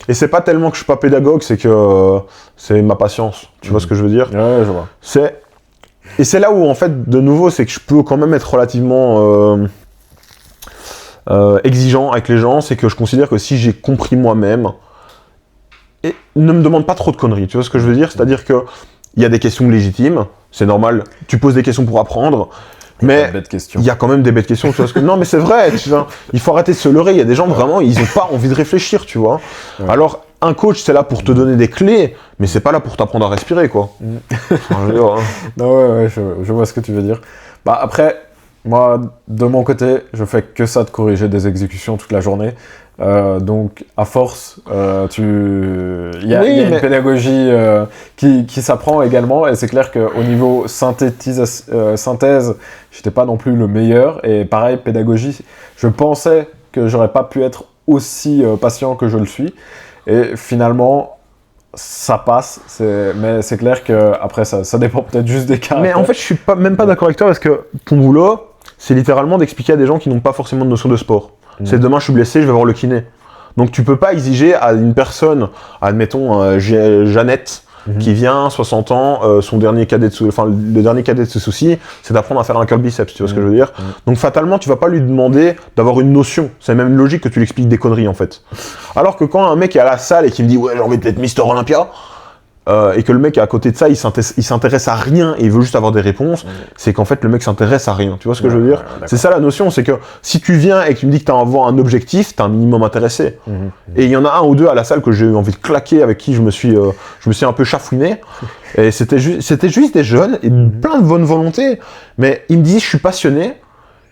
Et c'est pas tellement que je suis pas pédagogue, c'est que c'est ma patience. Tu vois ce que je veux dire? Ouais, je vois. Et c'est là où en fait de nouveau c'est que je peux quand même être relativement exigeant avec les gens, c'est que je considère que si j'ai compris moi-même, et ne me demande pas trop de conneries, tu vois ce que je veux dire? C'est-à-dire que il y a des questions légitimes, c'est normal, tu poses des questions pour apprendre, mais il y a quand même des bêtes questions, tu vois ce que... Non mais c'est vrai, tu vois, il faut arrêter de se leurrer, il y a des gens vraiment, ils ont pas envie de réfléchir, tu vois. Ouais. Alors, un coach, c'est là pour te donner des clés, mais c'est pas là pour t'apprendre à respirer, quoi. Non, ouais, je vois ce que tu veux dire. Bah après, moi, de mon côté, je fais que ça de corriger des exécutions toute la journée. Donc, à force, il y a une pédagogie qui s'apprend également, et c'est clair qu'au niveau synthèse, j'étais pas non plus le meilleur. Et pareil, pédagogie, je pensais que j'aurais pas pu être aussi patient que je le suis. Et finalement, ça passe, mais c'est clair qu'après, ça dépend peut-être juste des caractères. Mais en fait, je suis même pas d'accord avec toi, parce que ton boulot, c'est littéralement d'expliquer à des gens qui n'ont pas forcément de notion de sport. C'est demain je suis blessé, je vais voir le kiné. Donc tu peux pas exiger à une personne, admettons Jeannette, qui vient, 60 ans, son dernier cadet le dernier cadet de ses soucis, c'est d'apprendre à faire un curl biceps, tu vois ce que je veux dire. Donc fatalement, tu vas pas lui demander d'avoir une notion. C'est même logique que tu lui expliques des conneries en fait. Alors que quand un mec est à la salle et qui me dit ouais j'ai envie d'être Mister Olympia, et que le mec à côté de ça, il s'intéresse à rien et il veut juste avoir des réponses, c'est qu'en fait le mec s'intéresse à rien. Tu vois ce que je veux dire? C'est ça la notion, c'est que si tu viens et que tu me dis que tu as un objectif, tu es un minimum intéressé. Et il y en a un ou deux à la salle que j'ai eu envie de claquer, avec qui je me suis un peu chafouiné. Et c'était juste des jeunes et plein de bonne volonté. Mais il me dit je suis passionné.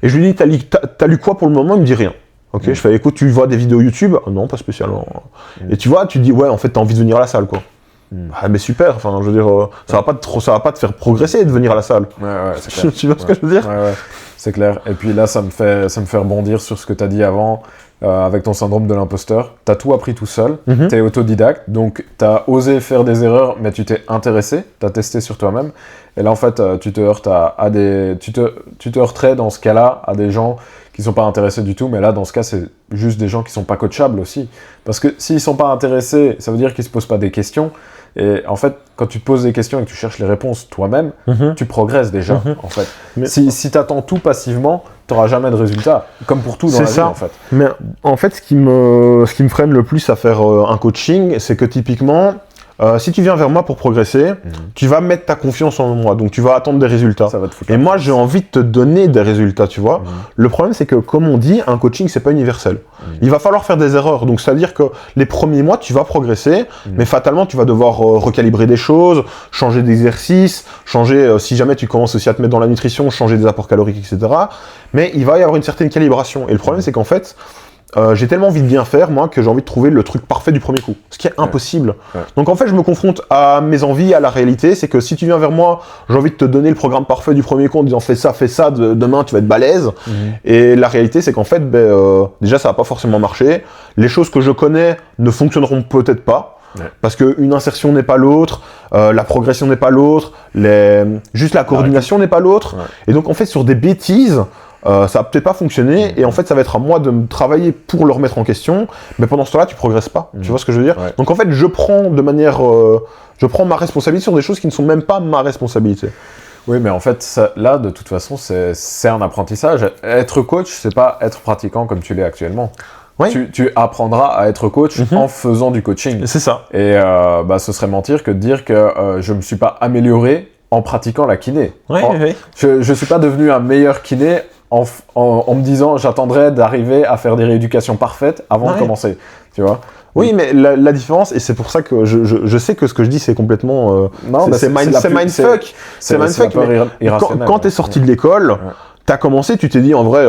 Et je lui dis t'as lu quoi pour le moment? Il me dit rien. Ok, je fais écoute, tu vois des vidéos YouTube? Non, pas spécialement. Et tu vois, tu dis ouais, en fait t'as envie de venir à la salle quoi. Ah mais super, enfin je veux dire, ça va pas te faire progresser de venir à la salle. Ouais, c'est clair. Tu vois ce que je veux dire? Ouais, c'est clair. Et puis là, ça me fait rebondir sur ce que tu as dit avant, avec ton syndrome de l'imposteur. Tu as tout appris tout seul, tu es autodidacte, donc tu as osé faire des erreurs, mais tu t'es intéressé, tu as testé sur toi-même. Et là, en fait, tu te heurtes tu te heurterais dans ce cas-là à des gens qui sont pas intéressés du tout, mais là, dans ce cas, c'est juste des gens qui sont pas coachables aussi. Parce que s'ils sont pas intéressés, ça veut dire qu'ils se posent pas des questions. Et en fait, quand tu te poses des questions et que tu cherches les réponses toi-même, tu progresses déjà, en fait. Mais si tu attends tout passivement, tu n'auras jamais de résultat. Comme pour tout dans la vie, en fait. Mais en fait, ce qui me freine le plus à faire un coaching, c'est que typiquement, si tu viens vers moi pour progresser, tu vas mettre ta confiance en moi, donc tu vas attendre des résultats. Ça va te foutre et moi, j'ai envie de te donner des résultats, tu vois. Le problème, c'est que, comme on dit, un coaching, c'est pas universel. Il va falloir faire des erreurs, donc c'est-à-dire que les premiers mois, tu vas progresser, mais fatalement, tu vas devoir recalibrer des choses, changer d'exercice, changer, si jamais tu commences aussi à te mettre dans la nutrition, changer des apports caloriques, etc. Mais il va y avoir une certaine calibration. Et le problème, c'est qu'en fait, j'ai tellement envie de bien faire, moi, que j'ai envie de trouver le truc parfait du premier coup. Ce qui est impossible. Donc en fait, je me confronte à mes envies, à la réalité. C'est que si tu viens vers moi, j'ai envie de te donner le programme parfait du premier coup en disant fais ça, demain tu vas être balèze. Et la réalité, c'est qu'en fait, déjà, ça va pas forcément marcher. Les choses que je connais ne fonctionneront peut-être pas. Parce qu'une insertion n'est pas l'autre, la progression n'est pas l'autre, juste la coordination n'est pas l'autre. Et donc en fait, sur des bêtises, ça va peut-être pas fonctionner, et en fait ça va être à moi de me travailler pour le remettre en question, mais pendant ce temps-là tu progresses pas, tu vois ce que je veux dire? Donc en fait je prends ma responsabilité sur des choses qui ne sont même pas ma responsabilité. Oui, mais en fait là de toute façon c'est un apprentissage. Être coach, c'est pas être pratiquant comme tu l'es actuellement. Tu apprendras à être coach en faisant du coaching. C'est ça. Et ce serait mentir que de dire que je me suis pas amélioré en pratiquant la kiné. Je suis pas devenu un meilleur kiné en me disant j'attendrai d'arriver à faire des rééducations parfaites avant de commencer, tu vois. Oui, mais la différence, et c'est pour ça que je sais que ce que je dis c'est complètement c'est mindfuck. C'est mindfuck, mais quand t'es sorti de l'école, t'as commencé, tu t'es dit en vrai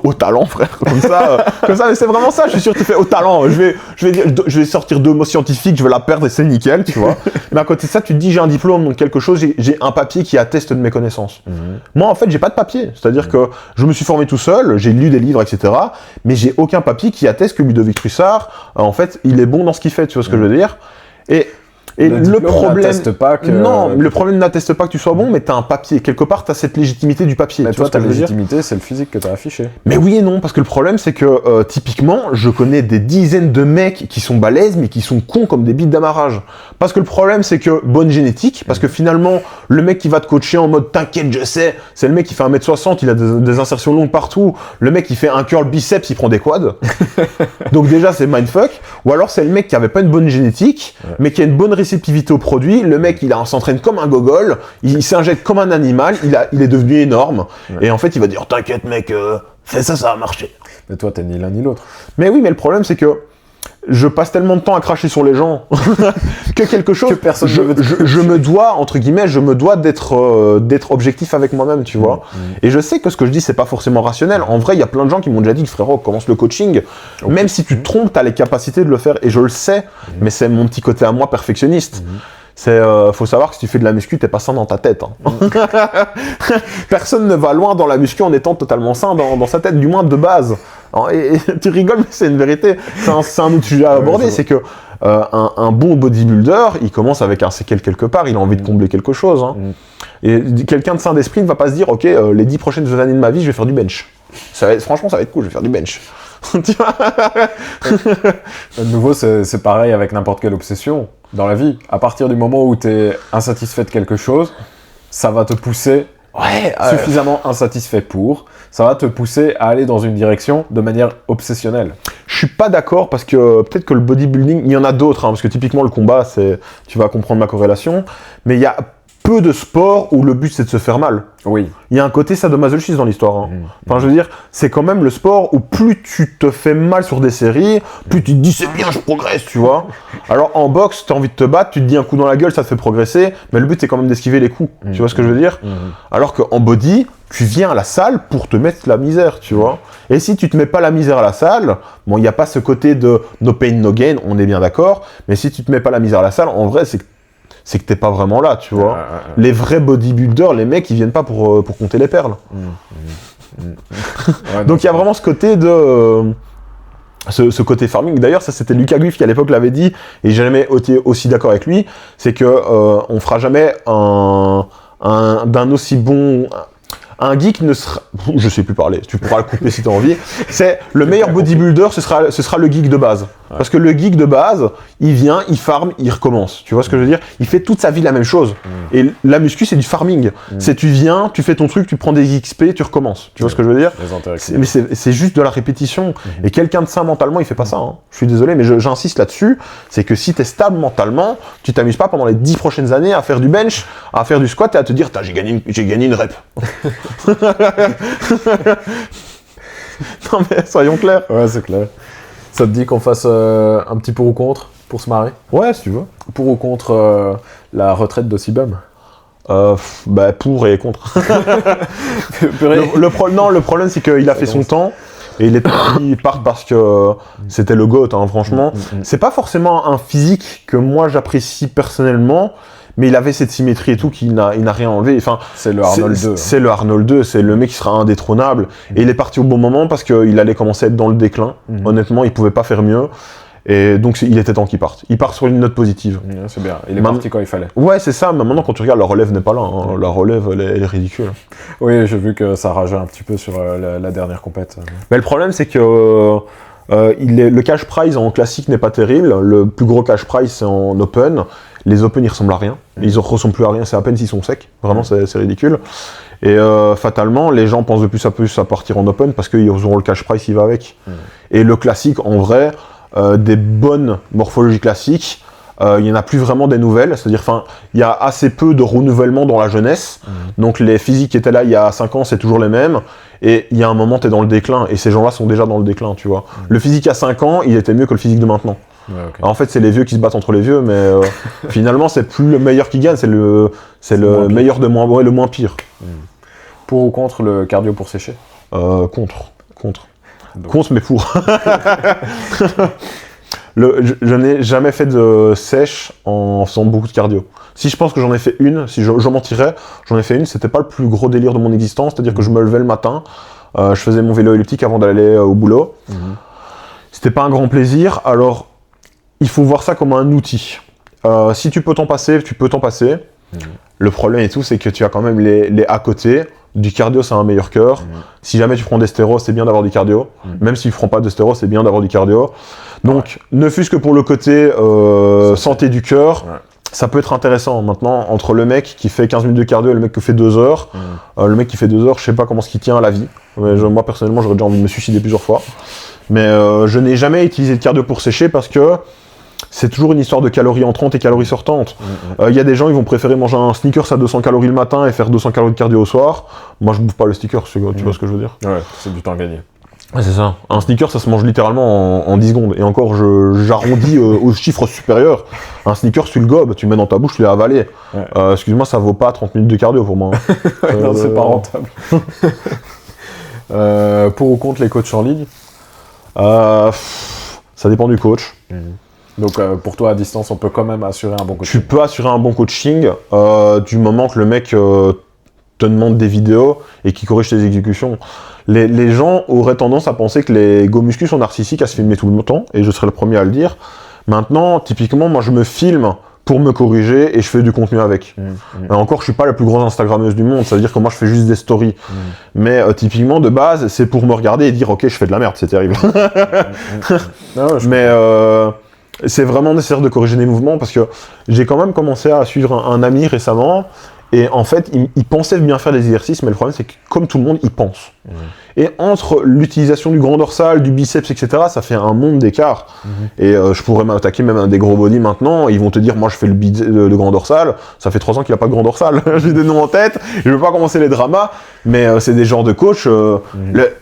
au talent, frère, comme ça, mais c'est vraiment ça. Je suis sûr que tu fais au talent. Je vais sortir 2 mots scientifiques, je vais la perdre et c'est nickel, tu vois. Mais à côté de ça, tu te dis j'ai un diplôme, donc quelque chose, j'ai un papier qui atteste de mes connaissances. Moi, en fait, j'ai pas de papier. C'est-à-dire que je me suis formé tout seul, j'ai lu des livres, etc. Mais j'ai aucun papier qui atteste que Ludovic Trussard, en fait, il est bon dans ce qu'il fait. Tu vois ce que je veux dire? Et le problème n'atteste pas que... Non, le problème n'atteste pas que tu sois bon, mais t'as un papier. Quelque part, t'as cette légitimité du papier. Mais toi, ta légitimité, c'est le physique que t'as affiché. Mais oui et non, parce que le problème, c'est que, typiquement, je connais des dizaines de mecs qui sont balèzes, mais qui sont cons comme des bites d'amarrage. Parce que le problème, c'est que, bonne génétique, parce que finalement, le mec qui va te coacher en mode, t'inquiète, je sais, c'est le mec qui fait 1m60, il a des insertions longues partout. Le mec qui fait un curl biceps, il prend des quads. Donc déjà, c'est mindfuck. Ou alors, c'est le mec qui avait pas une bonne génétique, mais qui a une bonne réceptivité au produit. Le mec, il s'entraîne comme un gogol, il s'injecte comme un animal, il est devenu énorme. Et en fait, il va dire, t'inquiète mec, fais ça, ça va marcher. Mais toi, t'es ni l'un ni l'autre. Mais oui, mais le problème, c'est que je passe tellement de temps à cracher sur les gens que quelque chose, que personne je me dois, entre guillemets, d'être objectif avec moi-même, tu vois. Et je sais que ce que je dis, c'est pas forcément rationnel. En vrai, il y a plein de gens qui m'ont déjà dit, frérot, commence le coaching. Même si tu te trompes, t'as les capacités de le faire. Et je le sais, mais c'est mon petit côté à moi perfectionniste. Faut savoir que si tu fais de la muscu, t'es pas sain dans ta tête. Personne ne va loin dans la muscu en étant totalement sain dans sa tête, du moins de base. Et tu rigoles, mais c'est une vérité. C'est un autre sujet à aborder, c'est que un bon bodybuilder, il commence avec un séquel quelque part, il a envie de combler quelque chose. Et quelqu'un de sain d'esprit ne va pas se dire, ok, les 10 prochaines années de ma vie, je vais faire du bench. Franchement, ça va être cool, je vais faire du bench. De nouveau, c'est pareil avec n'importe quelle obsession. dans la vie. À partir du moment où tu es insatisfait de quelque chose, ça va te pousser suffisamment insatisfait ça va te pousser à aller dans une direction de manière obsessionnelle. Je suis pas d'accord parce que peut-être que le bodybuilding, il y en a d'autres, parce que typiquement le combat, tu vas comprendre ma corrélation, mais il y a peu de sports où le but c'est de se faire mal. Oui. Il y a un côté sadomasochisme dans l'histoire. Enfin, je veux dire, c'est quand même le sport où plus tu te fais mal sur des séries, plus tu te dis c'est bien, je progresse, tu vois. Alors en boxe, tu as envie de te battre, tu te dis un coup dans la gueule, ça te fait progresser, mais le but c'est quand même d'esquiver les coups. Tu vois ce que je veux dire? Alors qu'en body, tu viens à la salle pour te mettre la misère, tu vois. Et si tu te mets pas la misère à la salle, bon, il n'y a pas ce côté de no pain, no gain, on est bien d'accord, mais si tu te mets pas la misère à la salle, en vrai, c'est que t'es pas vraiment là, tu vois. Les vrais bodybuilders, les mecs, ils viennent pas pour compter les perles. Donc il y a vraiment ce côté de... ce côté farming. D'ailleurs, ça c'était Lucas Guif qui à l'époque l'avait dit, et j'ai jamais été aussi d'accord avec lui, c'est que on fera jamais d'un aussi bon... Un geek ne sera... Je sais plus parler, tu pourras le couper si tu as envie. C'est le meilleur bodybuilder, ce sera le geek de base. Ouais. Parce que le geek de base, il vient, il farme, il recommence. Tu vois ce que je veux dire? Il fait toute sa vie la même chose. Et la muscu, c'est du farming. C'est tu viens, tu fais ton truc, tu prends des XP, tu recommences. Tu vois ce que je veux dire? Mais c'est juste de la répétition. Et quelqu'un de sain mentalement, il fait pas ça. Hein. Je suis désolé, mais j'insiste là-dessus. C'est que si tu es stable mentalement, tu t'amuses pas pendant les 10 prochaines années à faire du bench, à faire du squat et à te dire j'ai gagné une rep. Non mais soyons clairs. Ouais, c'est clair. Ça te dit qu'on fasse un petit pour ou contre pour se marrer? Ouais, si tu veux. Pour ou contre la retraite de Sibum? Bah pour et contre. Le problème c'est qu'il a fait son temps et il part parce que c'était le GOAT, hein, franchement. C'est pas forcément un physique que moi j'apprécie personnellement, mais il avait cette symétrie et tout qu'il n'a rien enlevé. Enfin, c'est le Arnold 2. C'est le Arnold 2, c'est le mec qui sera indétrônable. Et il est parti au bon moment parce qu'il allait commencer à être dans le déclin. Honnêtement, il pouvait pas faire mieux. Et donc, il était temps qu'il parte. Il part sur une note positive. C'est bien. Il est parti quand il fallait. Ouais, c'est ça. Mais maintenant, quand tu regardes, la relève n'est pas là. Hein. La relève, elle est ridicule. Oui, j'ai vu que ça rageait un petit peu sur la dernière compète. Mais le problème, c'est que le cash prize en classique n'est pas terrible. Le plus gros cash prize, c'est en open. Les open, ils ressemblent à rien. Ils ne ressemblent plus à rien. C'est à peine s'ils sont secs. Vraiment, c'est ridicule. Et fatalement, les gens pensent de plus à partir en open parce qu'ils auront le cash prize qui va avec. Et le classique, en vrai, des bonnes morphologies classiques, il n'y en a plus vraiment des nouvelles. C'est-à-dire, il y a assez peu de renouvellement dans la jeunesse. Donc, les physiques qui étaient là il y a 5 ans, c'est toujours les mêmes. Et il y a un moment, tu es dans le déclin. Et ces gens-là sont déjà dans le déclin, tu vois. Le physique à 5 ans, il était mieux que le physique de maintenant. Ouais, okay. En fait, c'est les vieux qui se battent entre les vieux, mais finalement, c'est plus le meilleur qui gagne, c'est le meilleur de moins bon et le moins pire. Pour ou contre le cardio pour sécher? Contre. Donc. Contre, mais pour. Je n'ai jamais fait de sèche en faisant beaucoup de cardio. Si je pense que j'en ai fait une, si je mentirais, j'en ai fait une, c'était pas le plus gros délire de mon existence, c'est-à-dire que je me levais le matin, je faisais mon vélo elliptique avant d'aller au boulot. C'était pas un grand plaisir, alors il faut voir ça comme un outil. Si tu peux t'en passer, tu peux t'en passer. Le problème et tout, c'est que tu as quand même les à côté. Du cardio, c'est un meilleur cœur. Si jamais tu prends des stéros, c'est bien d'avoir du cardio. Même si tu ne prends pas de stéros, c'est bien d'avoir du cardio. Donc, ne fût-ce que pour le côté santé du cœur, ça peut être intéressant. Maintenant, entre le mec qui fait 15 minutes de cardio et le mec qui fait 2 heures, le mec qui fait 2 heures, je sais pas comment ce qu'il tient à la vie. Mais moi, personnellement, j'aurais déjà envie de me suicider plusieurs fois. Mais je n'ai jamais utilisé de cardio pour sécher parce que c'est toujours une histoire de calories entrantes et calories sortantes. Y a des gens, ils vont préférer manger un Snickers à 200 calories le matin et faire 200 calories de cardio au soir. Moi, je bouffe pas le Snickers, tu vois ce que je veux dire? Ouais, c'est du temps gagné. Ouais, c'est ça. Un Snickers, ça se mange littéralement en 10 secondes. Et encore, j'arrondis aux chiffres supérieurs. Un Snickers, tu le gobes, tu le mets dans ta bouche, tu l'as avalé. Ouais. Excuse-moi, ça vaut pas 30 minutes de cardio pour moi. Non, c'est pas rentable. Pour ou contre les coachs en ligne? Ça dépend du coach. Donc pour toi, à distance, on peut quand même assurer un bon coaching? Tu peux assurer un bon coaching du moment que le mec te demande des vidéos et qu'il corrige tes exécutions. Les gens auraient tendance à penser que les go muscu sont narcissiques à se filmer tout le temps, et je serais le premier à le dire. Maintenant, typiquement, moi je me filme pour me corriger et je fais du contenu avec. Encore, je suis pas la plus grosse Instagrammeuse du monde, ça veut dire que moi je fais juste des stories. Mais typiquement, de base, c'est pour me regarder et dire ok, je fais de la merde, c'est terrible. Mais c'est vraiment nécessaire de corriger les mouvements parce que j'ai quand même commencé à suivre un ami récemment et en fait, il pensait bien faire des exercices, mais le problème c'est que comme tout le monde, il pense. Et entre l'utilisation du grand dorsal, du biceps, etc., ça fait un monde d'écart. Et je pourrais m'attaquer même à des gros body maintenant, ils vont te dire, moi je fais le grand dorsal, ça fait 3 ans qu'il n'y a pas de grand dorsal, j'ai des noms en tête, je ne veux pas commencer les dramas, mais c'est des genres de coachs,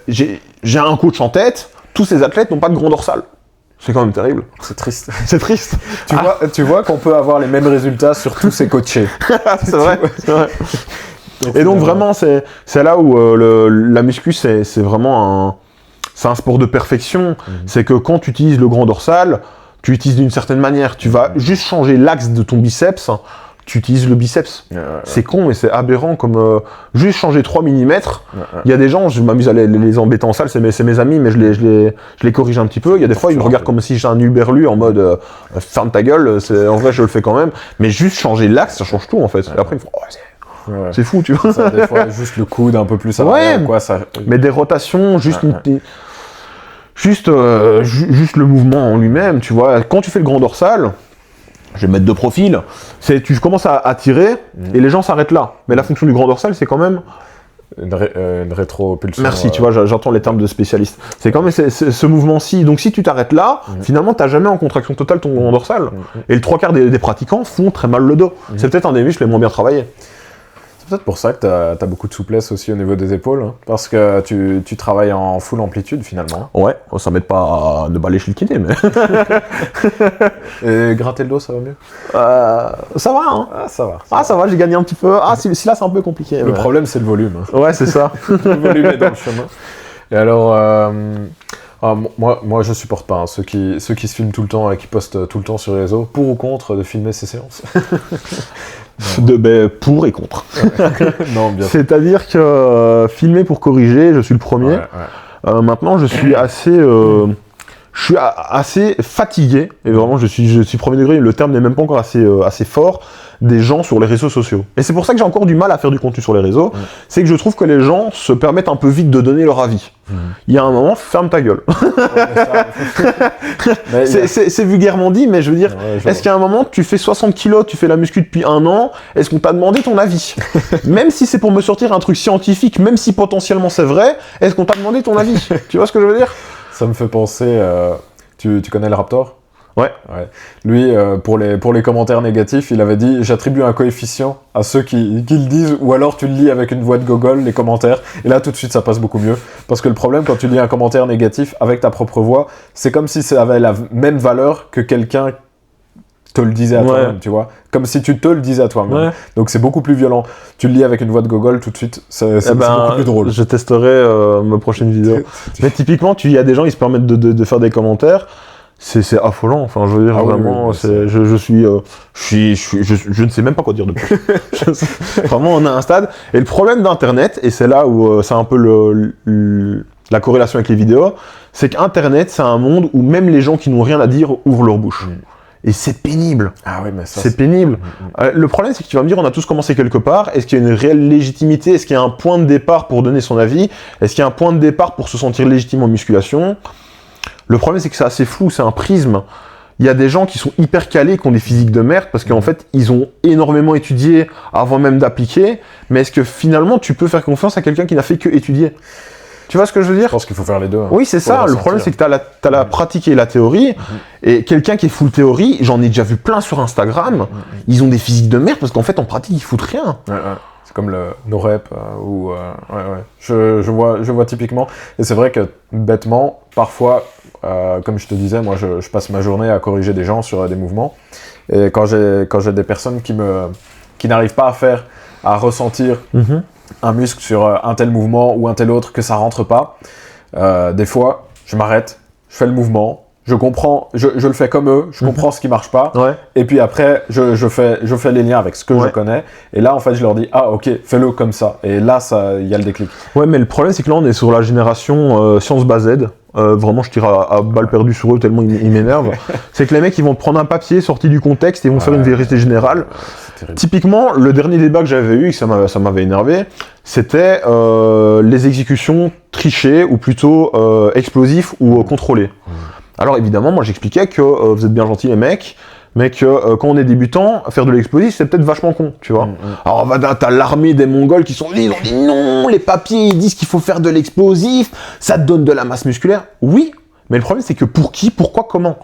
j'ai un coach en tête, tous ces athlètes n'ont pas de grand dorsal. C'est quand même terrible. C'est triste. C'est triste. Tu vois qu'on peut avoir les mêmes résultats sur tous ces coachés. C'est vrai. Et donc vraiment, c'est là où la muscu, c'est vraiment un sport de perfection. C'est que quand tu utilises le grand dorsal, tu utilises d'une certaine manière. Tu vas juste changer l'axe de ton biceps, tu utilises le biceps. C'est con, mais c'est aberrant comme juste changer 3 mm. Il y a des gens, je m'amuse à les embêter en salle, c'est mes amis, mais je les corrige un petit peu. Il y a des fois, ils me regardent comme si j'étais un uberlu en mode ferme ta gueule. En vrai, je le fais quand même. Mais juste changer l'axe, ça change tout en fait. Et après, ils me font, oh, c'est fou, tu vois. Ça, des fois, juste le coude un peu plus à l'arrière, quoi. Ça... Mais des rotations, juste juste le mouvement en lui-même, tu vois. Quand tu fais le grand dorsal, je vais mettre de profil, tu commences à tirer et les gens s'arrêtent là. Mais la fonction du grand dorsal, c'est quand même... Une rétropulsion. Merci, tu vois, j'entends les termes de spécialiste. C'est quand même ce mouvement-ci. Donc si tu t'arrêtes là, finalement, tu n'as jamais en contraction totale ton grand dorsal. Et le 3/4 des pratiquants font très mal le dos. C'est peut-être un des muscles les moins bien travaillés. C'est peut-être pour ça que tu as beaucoup de souplesse aussi au niveau des épaules, hein, parce que tu travailles en full amplitude finalement. Ouais, ça m'aide pas à ne pas aller chez le kiné, mais... Et gratter le dos, ça va mieux? Ça va, hein. Ça va, j'ai gagné un petit peu. Celui-là, c'est un peu compliqué. Le problème, c'est le volume. Hein. Ouais, c'est ça. Le volume est dans le chemin. Et alors... moi, je supporte pas ceux qui se filment tout le temps et qui postent tout le temps sur les réseaux, pour ou contre de filmer ces séances. Pour et contre. Non, bien sûr. C'est-à-dire que filmer pour corriger, je suis le premier. Maintenant, je suis assez fatigué, et vraiment, je suis premier degré, le terme n'est même pas encore assez fort, des gens sur les réseaux sociaux. Et c'est pour ça que j'ai encore du mal à faire du contenu sur les réseaux, c'est que je trouve que les gens se permettent un peu vite de donner leur avis. Il y a un moment, ferme ta gueule. C'est vulgairement dit, mais je veux dire, est-ce qu'à un moment, tu fais 60 kilos, tu fais la muscu depuis 1 an, est-ce qu'on t'a demandé ton avis? Même si c'est pour me sortir un truc scientifique, même si potentiellement c'est vrai, est-ce qu'on t'a demandé ton avis? Tu vois ce que je veux dire? Ça me fait penser... Tu connais le Raptor? Ouais. Lui, pour les commentaires négatifs, il avait dit « J'attribue un coefficient à ceux qui le disent, ou alors tu le lis avec une voix de gogol, les commentaires. » Et là, tout de suite, ça passe beaucoup mieux. Parce que le problème, quand tu lis un commentaire négatif avec ta propre voix, c'est comme si ça avait la même valeur que quelqu'un te le disait à toi-même, tu vois. Comme si tu te le disais à toi-même. Ouais. Donc c'est beaucoup plus violent. Tu le lis avec une voix de gogol, tout de suite, c'est beaucoup plus drôle. Je testerai ma prochaine vidéo. Mais typiquement, il y a des gens, ils se permettent de faire des commentaires. C'est affolant, enfin je veux dire vraiment, je ne sais même pas quoi dire de plus. Vraiment on a un stade, et le problème d'internet, et c'est là où c'est un peu la corrélation avec les vidéos, c'est qu'internet c'est un monde où même les gens qui n'ont rien à dire ouvrent leur bouche. Et c'est pénible. Ah oui, mais ça, c'est pénible. Le problème, c'est que tu vas me dire, on a tous commencé quelque part. Est-ce qu'il y a une réelle légitimité? Est-ce qu'il y a un point de départ pour donner son avis? Est-ce qu'il y a un point de départ pour se sentir légitime en musculation? Le problème, c'est que c'est assez flou, c'est un prisme. Il y a des gens qui sont hyper calés, qui ont des physiques de merde, parce qu'en fait, ils ont énormément étudié avant même d'appliquer. Mais est-ce que finalement, tu peux faire confiance à quelqu'un qui n'a fait que étudier? Tu vois ce que je veux dire? Je pense qu'il faut faire les deux. Hein. Oui, c'est ça. Le problème, c'est que t'as la pratique et la théorie. Et quelqu'un qui est full théorie, j'en ai déjà vu plein sur Instagram, ils ont des physiques de merde, parce qu'en fait, en pratique, ils foutent rien. C'est comme le no-rep, je vois typiquement. Et c'est vrai que, bêtement, parfois, comme je te disais, moi, je passe ma journée à corriger des gens sur des mouvements. Et quand j'ai des personnes qui n'arrivent pas à ressentir un muscle sur un tel mouvement ou un tel autre, que ça rentre pas, des fois, je m'arrête, je fais le mouvement, je comprends, je le fais comme eux, je comprends ce qui marche pas, et puis après, je fais les liens avec ce que je connais, et là, en fait, je leur dis, ah, ok, fais-le comme ça, et là, il y a le déclic. Ouais, mais le problème, c'est que là, on est sur la génération science based. Vraiment, je tire à balles perdues sur eux tellement ils m'énervent. C'est que les mecs, ils vont te prendre un papier sorti du contexte et ils vont faire une vérité générale. Typiquement, le dernier débat que j'avais eu, et ça m'avait énervé, c'était les exécutions trichées ou plutôt explosifs ou contrôlées. Alors évidemment, moi j'expliquais que vous êtes bien gentils les mecs, mais que quand on est débutant, faire de l'explosif, c'est peut-être vachement con, tu vois. Alors t'as l'armée des Mongols qui sont venus, ils ont dit non, les papiers ils disent qu'il faut faire de l'explosif, ça te donne de la masse musculaire. Oui, mais le problème c'est que pour qui, pourquoi, comment.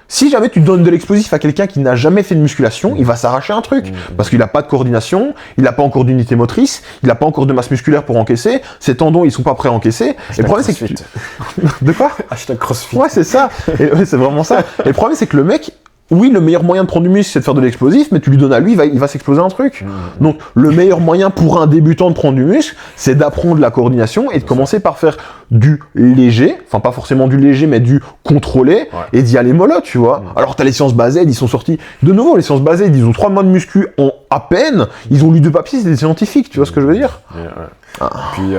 Si jamais tu donnes de l'explosif à quelqu'un qui n'a jamais fait de musculation, il va s'arracher un truc. Parce qu'il n'a pas de coordination, il n'a pas encore d'unité motrice, il n'a pas encore de masse musculaire pour encaisser, ses tendons ils sont pas prêts à encaisser. Et le problème c'est que de quoi? Hashtag CrossFit. Ouais, c'est ça. Ouais, c'est vraiment ça. Et le problème c'est que le mec, oui, le meilleur moyen de prendre du muscle, c'est de faire de l'explosif, mais tu lui donnes à lui, il va s'exploser un truc. Donc, le meilleur moyen pour un débutant de prendre du muscle, c'est d'apprendre la coordination et de commencer par faire du léger, enfin pas forcément du léger, mais du contrôlé, et d'y aller mollo, tu vois. Alors, t'as les sciences basées, ils sont sortis. De nouveau, les sciences basées, ils ont 3 mois de muscu en à peine, ils ont lu 2 papiers, c'est des scientifiques, tu vois ce que je veux dire? Puis,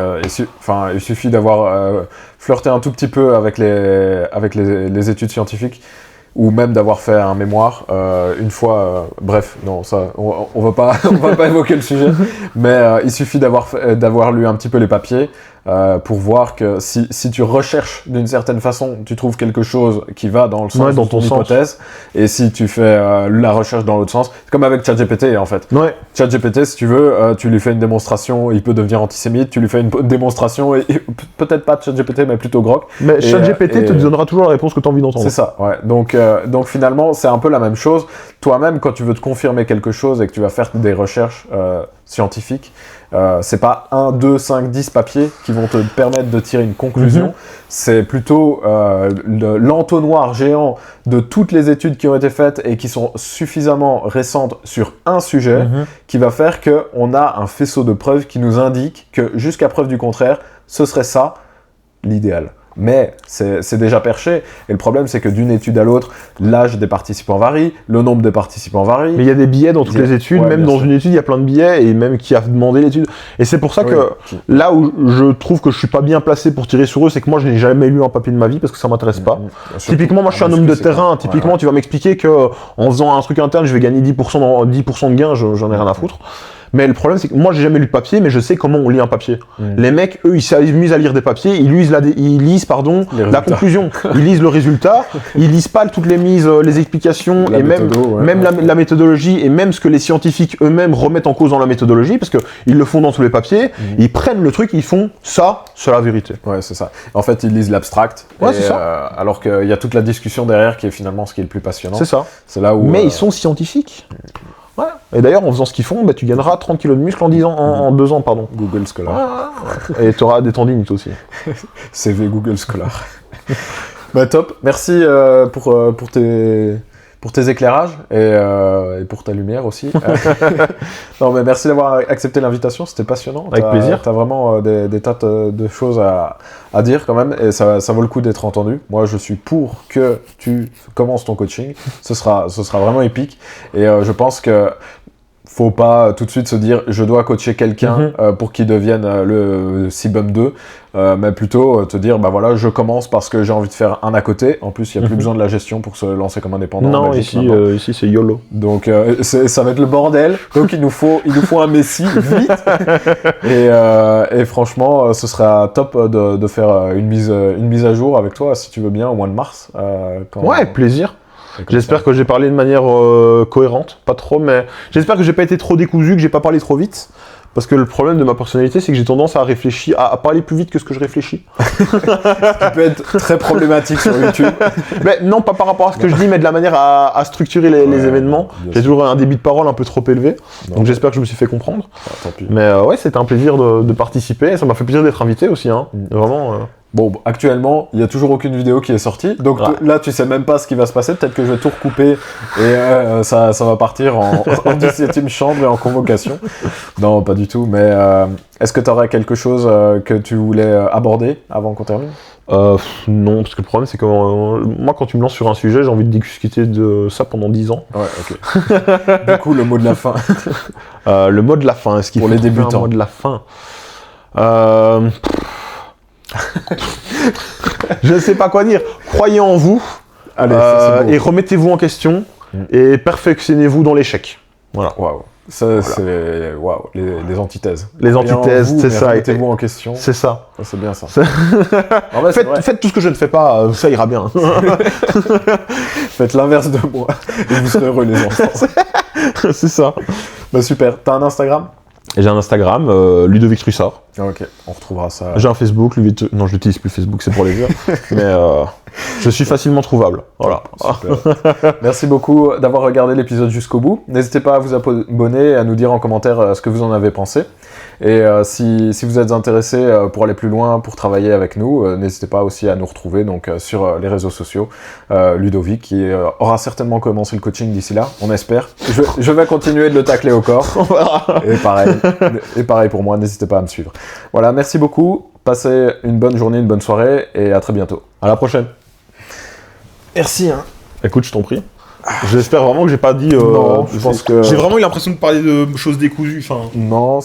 il suffit d'avoir flirté un tout petit peu avec les études scientifiques, ou même d'avoir fait un mémoire une fois, bref, non, ça, on va pas évoquer le sujet, mais il suffit d'avoir lu un petit peu les papiers pour voir que si tu recherches d'une certaine façon, tu trouves quelque chose qui va dans le sens de ton hypothèse, et si tu fais la recherche dans l'autre sens, c'est comme avec ChatGPT en fait. ChatGPT, si tu veux, tu lui fais une démonstration, il peut devenir antisémite, tu lui fais une démonstration, et peut-être pas ChatGPT, mais plutôt Grok. Mais ChatGPT te donnera toujours la réponse que tu as envie d'entendre. C'est ça, ouais. Donc finalement, c'est un peu la même chose. Toi-même, quand tu veux te confirmer quelque chose et que tu vas faire des recherches scientifiques, c'est pas 1, 2, 5, 10 papiers qui vont te permettre de tirer une conclusion. C'est plutôt l'entonnoir géant de toutes les études qui ont été faites et qui sont suffisamment récentes sur un sujet qui va faire qu'on a un faisceau de preuves qui nous indique que jusqu'à preuve du contraire, ce serait ça l'idéal. Mais c'est déjà perché, et le problème c'est que d'une étude à l'autre, l'âge des participants varie, le nombre des participants varie. Mais il y a des biais dans toutes les études, même dans une étude il y a plein de biais, et même qui a demandé l'étude. Et c'est pour ça que là où je trouve que je suis pas bien placé pour tirer sur eux, c'est que moi je n'ai jamais lu un papier de ma vie parce que ça m'intéresse pas. Typiquement moi je suis un homme de terrain, typiquement tu vas m'expliquer que en faisant un truc interne je vais gagner 10% de gain, j'en ai rien à foutre. Mais le problème, c'est que moi, j'ai jamais lu de papier, mais je sais comment on lit un papier. Les mecs, eux, ils s'amusent à lire des papiers, ils lisent la conclusion, ils lisent le résultat, ils lisent pas toutes les mises, les explications, et même la méthodologie, et même ce que les scientifiques eux-mêmes remettent en cause dans la méthodologie, parce qu'ils le font dans tous les papiers, ils prennent le truc, ils font ça, c'est la vérité. Ouais, c'est ça. En fait, ils lisent l'abstract, alors qu'il y a toute la discussion derrière qui est finalement ce qui est le plus passionnant. C'est ça. C'est là où. Mais ils sont scientifiques. Ouais. Et d'ailleurs, en faisant ce qu'ils font, tu gagneras 30 kg de muscle en 2 ans, pardon. Google Scholar. Et tu auras des tendinites aussi. CV Google Scholar. Bah top, merci pour tes éclairages et pour ta lumière aussi. Non mais merci d'avoir accepté l'invitation, c'était passionnant. Avec plaisir. T'as vraiment des tas de choses à dire quand même, et ça vaut le coup d'être entendu. Moi je suis pour que tu commences ton coaching, ce sera vraiment épique, et je pense que faut pas tout de suite se dire je dois coacher quelqu'un pour qu'il devienne le CBUM 2, mais plutôt te dire bah voilà, je commence parce que j'ai envie de faire un à côté. En plus il n'y a plus besoin de la gestion pour se lancer comme indépendant. Non, ici c'est YOLO. Donc ça va être le bordel, donc il nous faut un messie vite. Et franchement ce sera top de faire une mise à jour avec toi si tu veux bien au mois de mars. Ouais, avec plaisir. J'espère que j'ai parlé de manière cohérente, pas trop, mais j'espère que j'ai pas été trop décousu, que j'ai pas parlé trop vite. Parce que le problème de ma personnalité, c'est que j'ai tendance à réfléchir, à parler plus vite que ce que je réfléchis. Ce qui peut être très problématique sur YouTube. Mais non, pas par rapport à ce que je dis, mais de la manière à structurer les événements. J'ai toujours un débit de parole un peu trop élevé, donc j'espère que je me suis fait comprendre. Mais ouais, c'était un plaisir de participer, et ça m'a fait plaisir d'être invité aussi, hein. Vraiment. Bon, actuellement, il n'y a toujours aucune vidéo qui est sortie, donc là, tu sais même pas ce qui va se passer, peut-être que je vais tout recouper, et ça va partir en 17e chambre et en convocation. Non, pas du tout, mais est-ce que tu aurais quelque chose que tu voulais aborder avant qu'on termine ? Non, parce que le problème, c'est que moi, quand tu me lances sur un sujet, j'ai envie de discuter de ça pendant 10 ans. Ouais, ok. Du coup, le mot de la fin. Le mot de la fin, est-ce qu'il faut les débutants. Un mot de la fin je ne sais pas quoi dire. Croyez en vous. Allez, et remettez-vous en question et perfectionnez-vous dans l'échec. Voilà. Waouh. Ça, c'est... Waouh, les antithèses. Les antithèses, c'est ça. Mettez-vous en question. C'est ça. C'est bien ça. En fait, faites tout ce que je ne fais pas, ça ira bien. Faites l'inverse de moi et vous serez heureux, les enfants. C'est ça. Bah super. T'as un Instagram? J'ai un Instagram, Ludovic Trussard. Ok, on retrouvera ça. J'ai un Facebook, non je l'utilise plus Facebook, c'est pour les vieux. Mais je suis facilement trouvable. Voilà. Super. Merci beaucoup d'avoir regardé l'épisode jusqu'au bout. N'hésitez pas à vous abonner et à nous dire en commentaire ce que vous en avez pensé. Et si vous êtes intéressé pour aller plus loin, pour travailler avec nous, n'hésitez pas aussi à nous retrouver donc, sur les réseaux sociaux. Ludovic qui aura certainement commencé le coaching d'ici là, on espère. Je vais continuer de le tacler au corps. Et pareil pour moi, n'hésitez pas à me suivre. Voilà, merci beaucoup. Passez une bonne journée, une bonne soirée et à très bientôt. À la prochaine. Merci. Hein. Écoute, je t'en prie. J'espère vraiment que j'ai pas dit. Non, je pense que. J'ai vraiment eu l'impression de parler de choses décousues. Non,